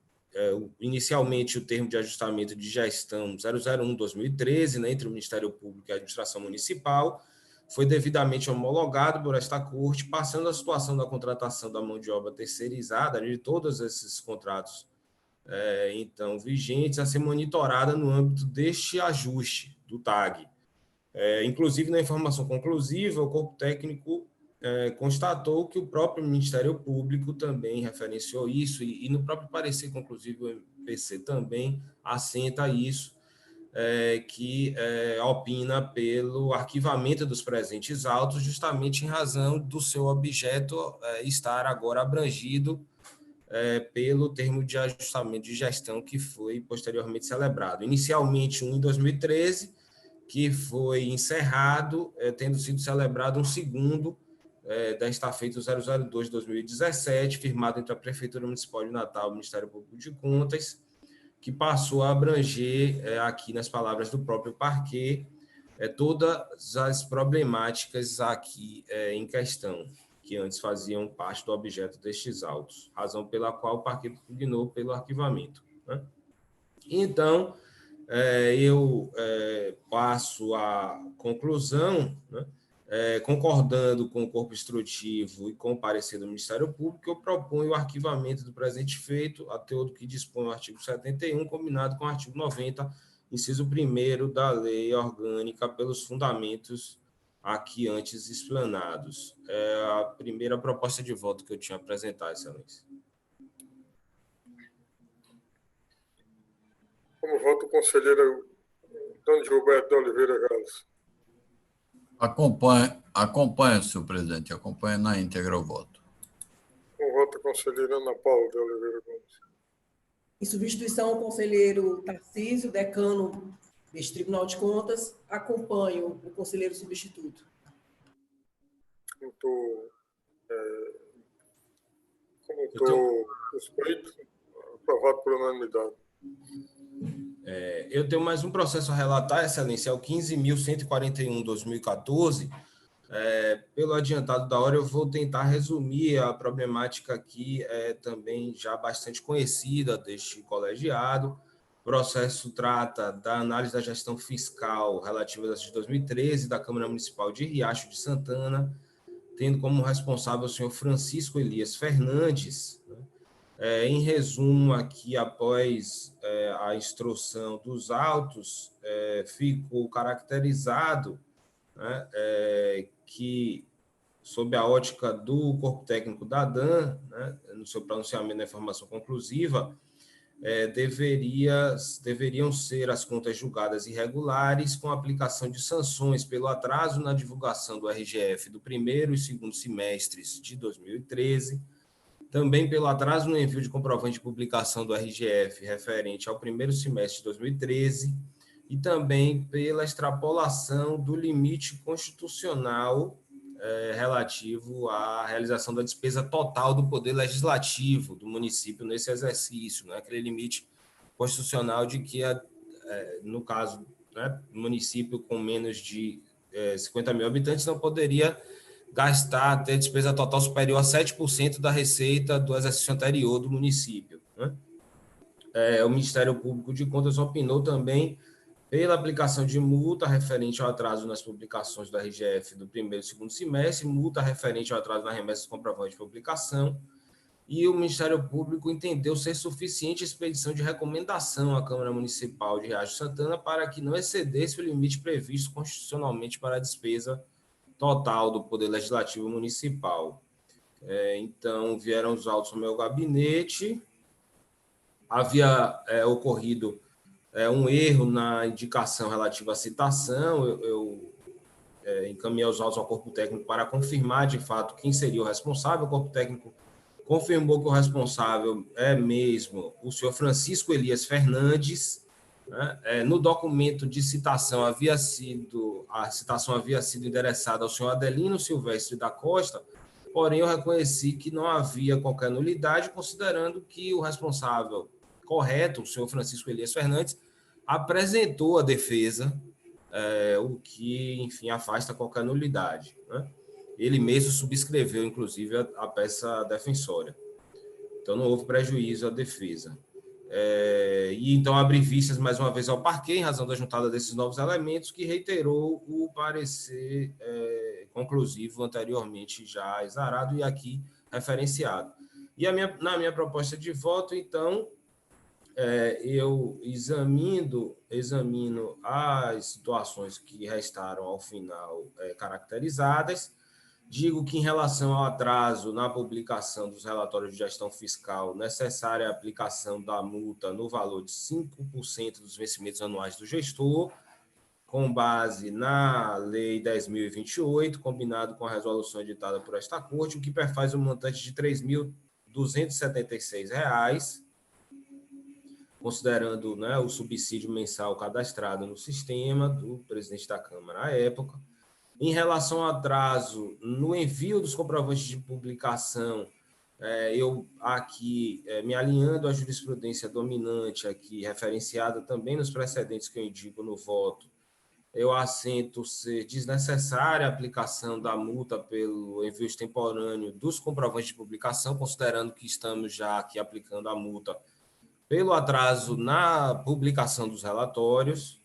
inicialmente o termo de ajustamento de gestão 001-2013, né, entre o Ministério Público e a Administração Municipal, foi devidamente homologado por esta Corte, passando a situação da contratação da mão de obra terceirizada, de todos esses contratos então vigentes, a ser monitorada no âmbito deste ajuste do TAG. Inclusive, na informação conclusiva, o corpo técnico constatou que o próprio Ministério Público também referenciou isso, e no próprio parecer conclusivo, o MPC também assenta isso, que opina pelo arquivamento dos presentes autos, justamente em razão do seu objeto estar agora abrangido pelo termo de ajustamento de gestão que foi posteriormente celebrado. Inicialmente, um em 2013, que foi encerrado, tendo sido celebrado um segundo, desta feita o 002 de 2017, firmado entre a Prefeitura Municipal de Natal e o Ministério Público de Contas, que passou a abranger, aqui nas palavras do próprio Parquet, todas as problemáticas aqui em questão, que antes faziam parte do objeto destes autos, razão pela qual o Parquet pugnou pelo arquivamento, né? Então, eu passo à conclusão, né? Concordando com o corpo instrutivo e com o parecer do Ministério Público, eu proponho o arquivamento do presente feito, até o que dispõe o artigo 71, combinado com o artigo 90, inciso 1º da Lei Orgânica, pelos fundamentos aqui antes explanados. É a primeira proposta de voto que eu tinha a apresentar, Excelência. Como voto, o conselheiro Dona Gilberto de Oliveira Gales. Acompanha, senhor presidente, acompanha na íntegra o voto. Com voto, a conselheira Ana Paula de Oliveira Gomes. Em substituição ao conselheiro Tarcísio, decano deste Tribunal de Contas, acompanho o conselheiro substituto. Como estou suspeito, aprovado por unanimidade. Eu tenho mais um processo a relatar, Excelência, é o 15.141/2014. Pelo adiantado da hora, eu vou tentar resumir a problemática aqui, também já bastante conhecida deste colegiado. O processo trata da análise da gestão fiscal relativa às de 2013 da Câmara Municipal de Riacho de Santana, tendo como responsável o senhor Francisco Elias Fernandes, né? Em resumo, aqui, após a instrução dos autos, ficou caracterizado, né, que, sob a ótica do corpo técnico da ADAM, né, no seu pronunciamento da informação conclusiva, deveriam ser as contas julgadas irregulares, com aplicação de sanções pelo atraso na divulgação do RGF do primeiro e segundo semestres de 2013, também pelo atraso no envio de comprovante de publicação do RGF referente ao primeiro semestre de 2013 e também pela extrapolação do limite constitucional relativo à realização da despesa total do Poder Legislativo do município nesse exercício, né? Aquele limite constitucional de que, no caso, né, município com menos de 50 mil habitantes não poderia ter despesa total superior a 7% da receita do exercício anterior do município, né? o Ministério Público de Contas opinou também pela aplicação de multa referente ao atraso nas publicações do RGF do primeiro e segundo semestre, multa referente ao atraso na remessa de comprovante de publicação, e o Ministério Público entendeu ser suficiente a expedição de recomendação à Câmara Municipal de Riacho Santana para que não excedesse o limite previsto constitucionalmente para a despesa total do Poder Legislativo Municipal. Então, vieram os autos ao meu gabinete, havia ocorrido um erro na indicação relativa à citação, eu encaminhei os autos ao corpo técnico para confirmar, de fato, quem seria o responsável. O corpo técnico confirmou que o responsável é mesmo o senhor Francisco Elias Fernandes, né? No documento de citação a citação havia sido endereçada ao senhor Adelino Silvestre da Costa, porém eu reconheci que não havia qualquer nulidade, considerando que o responsável correto, o senhor Francisco Elias Fernandes, apresentou a defesa, o que, enfim, afasta qualquer nulidade, né? Ele mesmo subscreveu, inclusive, a peça defensória. Então, não houve prejuízo à defesa. E então, abri vistas mais uma vez ao parquet, em razão da juntada desses novos elementos, que reiterou o parecer conclusivo anteriormente já exarado e aqui referenciado. E na minha proposta de voto, então, eu examino as situações que restaram ao final caracterizadas. Digo que, em relação ao atraso na publicação dos relatórios de gestão fiscal, necessária a aplicação da multa no valor de 5% dos vencimentos anuais do gestor, com base na Lei 10.028, combinado com a resolução editada por esta Corte, o que perfaz um montante de R$ 3.276, considerando, né, o subsídio mensal cadastrado no sistema do presidente da Câmara à época. Em relação ao atraso no envio dos comprovantes de publicação, eu aqui, me alinhando à jurisprudência dominante aqui, referenciada também nos precedentes que eu indico no voto, eu assento ser desnecessária a aplicação da multa pelo envio extemporâneo dos comprovantes de publicação, considerando que estamos já aqui aplicando a multa pelo atraso na publicação dos relatórios.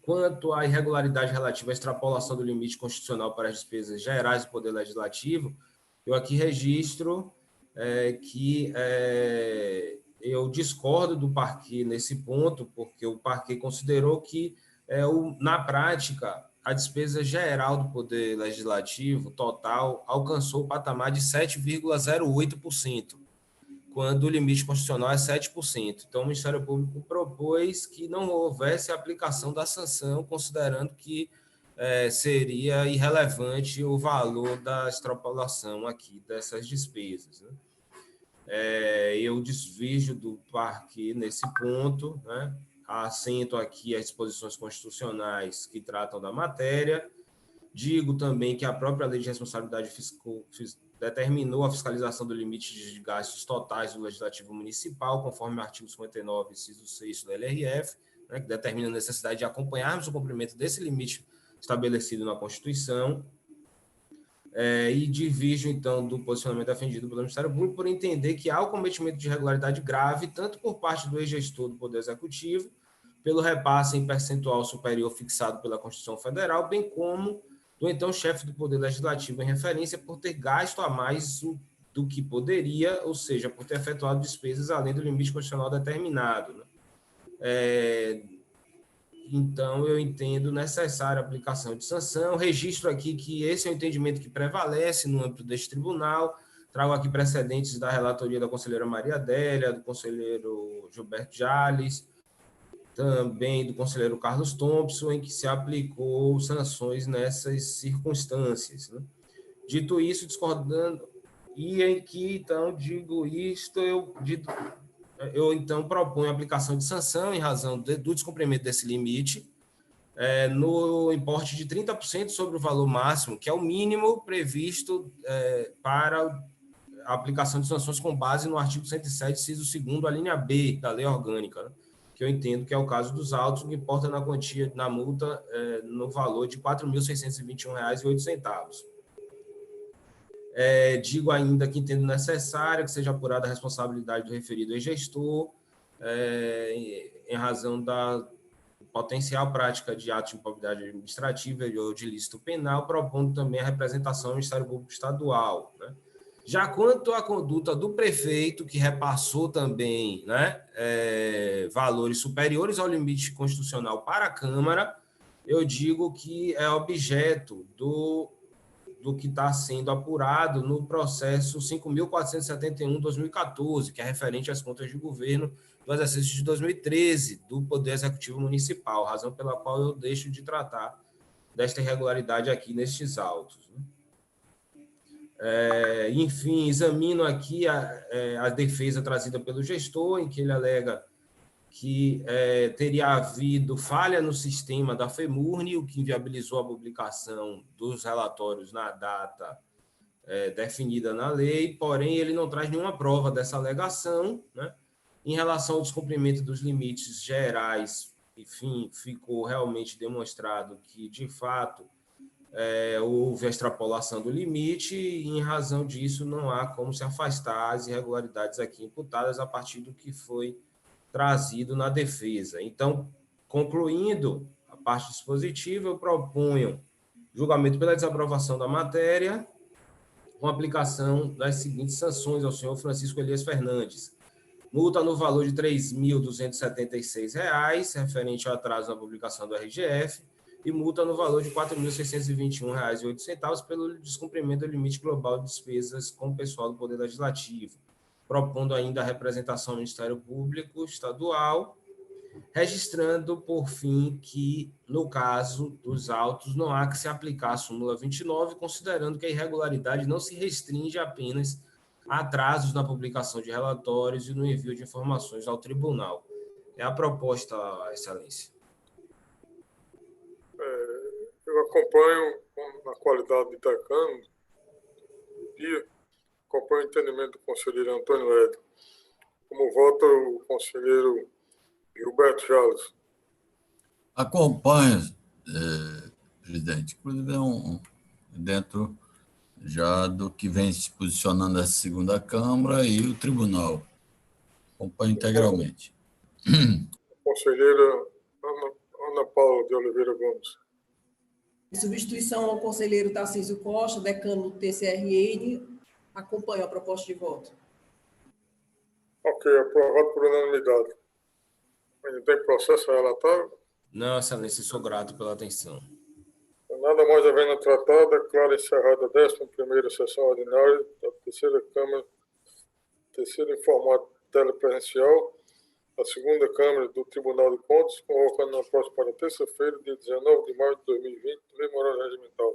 Quanto à irregularidade relativa à extrapolação do limite constitucional para as despesas gerais do Poder Legislativo, eu aqui registro que eu discordo do parquet nesse ponto, porque o parquet considerou que, na prática, a despesa geral do Poder Legislativo total alcançou o patamar de 7,08%. quando o limite constitucional é 7%. Então, o Ministério Público propôs que não houvesse aplicação da sanção, considerando que seria irrelevante o valor da extrapolação aqui dessas despesas, né? Eu desvijo do parquet nesse ponto, né? Assento aqui as disposições constitucionais que tratam da matéria. Digo também que a própria Lei de Responsabilidade Fiscal determinou a fiscalização do limite de gastos totais do Legislativo Municipal, conforme o artigo 59, inciso 6 do LRF, né, que determina a necessidade de acompanharmos o cumprimento desse limite estabelecido na Constituição. E divirjo, então, do posicionamento defendido pelo Ministério Público por entender que há o cometimento de irregularidade grave, tanto por parte do ex-gestor do Poder Executivo, pelo repasse em percentual superior fixado pela Constituição Federal, bem como do então chefe do Poder Legislativo em referência por ter gasto a mais do que poderia, ou seja, por ter efetuado despesas além do limite constitucional determinado, né? Então, eu entendo necessária a aplicação de sanção. Registro aqui que esse é o entendimento que prevalece no âmbito deste tribunal. Trago aqui precedentes da relatoria da conselheira Maria Adélia, do conselheiro Gilberto Jales, também do conselheiro Carlos Thompson, em que se aplicou sanções nessas circunstâncias, né? Dito isso, discordando, e em que, então, digo isto, eu então proponho a aplicação de sanção em razão do descumprimento desse limite, no importe de 30% sobre o valor máximo, que é o mínimo previsto para a aplicação de sanções com base no artigo 107, inciso 2º, a linha B da lei orgânica, né? Que eu entendo que é o caso dos autos, que importa na quantia, na multa, no valor de R$ 4.621,08. Digo ainda que entendo necessário que seja apurada a responsabilidade do referido ex-gestor, em razão da potencial prática de atos de improbidade administrativa ou de ilícito penal, propondo também a representação do Ministério Público Estadual, né? Já quanto à conduta do prefeito, que repassou também, né, valores superiores ao limite constitucional para a Câmara, eu digo que é objeto do que está sendo apurado no processo 5.471/2014, que é referente às contas de governo do exercício de 2013 do Poder Executivo Municipal, razão pela qual eu deixo de tratar desta irregularidade aqui nestes autos. Enfim, examino aqui a defesa trazida pelo gestor, em que ele alega que teria havido falha no sistema da FEMURNE, o que inviabilizou a publicação dos relatórios na data definida na lei, porém ele não traz nenhuma prova dessa alegação, né? Em relação ao descumprimento dos limites gerais, enfim, ficou realmente demonstrado que, de fato, houve a extrapolação do limite e, em razão disso, não há como se afastar as irregularidades aqui imputadas a partir do que foi trazido na defesa. Então, concluindo a parte dispositiva, eu proponho julgamento pela desaprovação da matéria, com aplicação das seguintes sanções ao senhor Francisco Elias Fernandes: multa no valor de R$ 3.276, referente ao atraso na publicação do RGF, e multa no valor de R$ 4.621,08 pelo descumprimento do limite global de despesas com o pessoal do Poder Legislativo, propondo ainda a representação do Ministério Público Estadual, registrando, por fim, que, no caso dos autos, não há que se aplicar a súmula 29, considerando que a irregularidade não se restringe apenas a atrasos na publicação de relatórios e no envio de informações ao tribunal. É a proposta, Excelência. Eu acompanho, na qualidade de decano, e acompanho o entendimento do conselheiro Antônio Edo. Como vota o conselheiro Gilberto Jales? Acompanho, presidente. Inclusive, dentro já do que vem se posicionando a segunda Câmara e o tribunal. Acompanho integralmente. Conselheira Ana Paula de Oliveira Gomes. Em substituição ao conselheiro Tarcísio Costa, decano do TCRN, acompanho a proposta de voto. Ok, aprovado por unanimidade. Ainda tem processo a relatar? Não, Excelência, sou grato pela atenção. Nada mais havendo tratado, declaro encerrada a 11ª sessão ordinária da terceira Câmara, terceiro em formato telepresencial, da segunda Câmara do Tribunal de Contas, convocando na próxima terça-feira, dia 19 de maio de 2020, memorável regimental.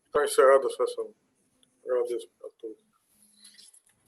Está encerrada a sessão. Agradeço a todos.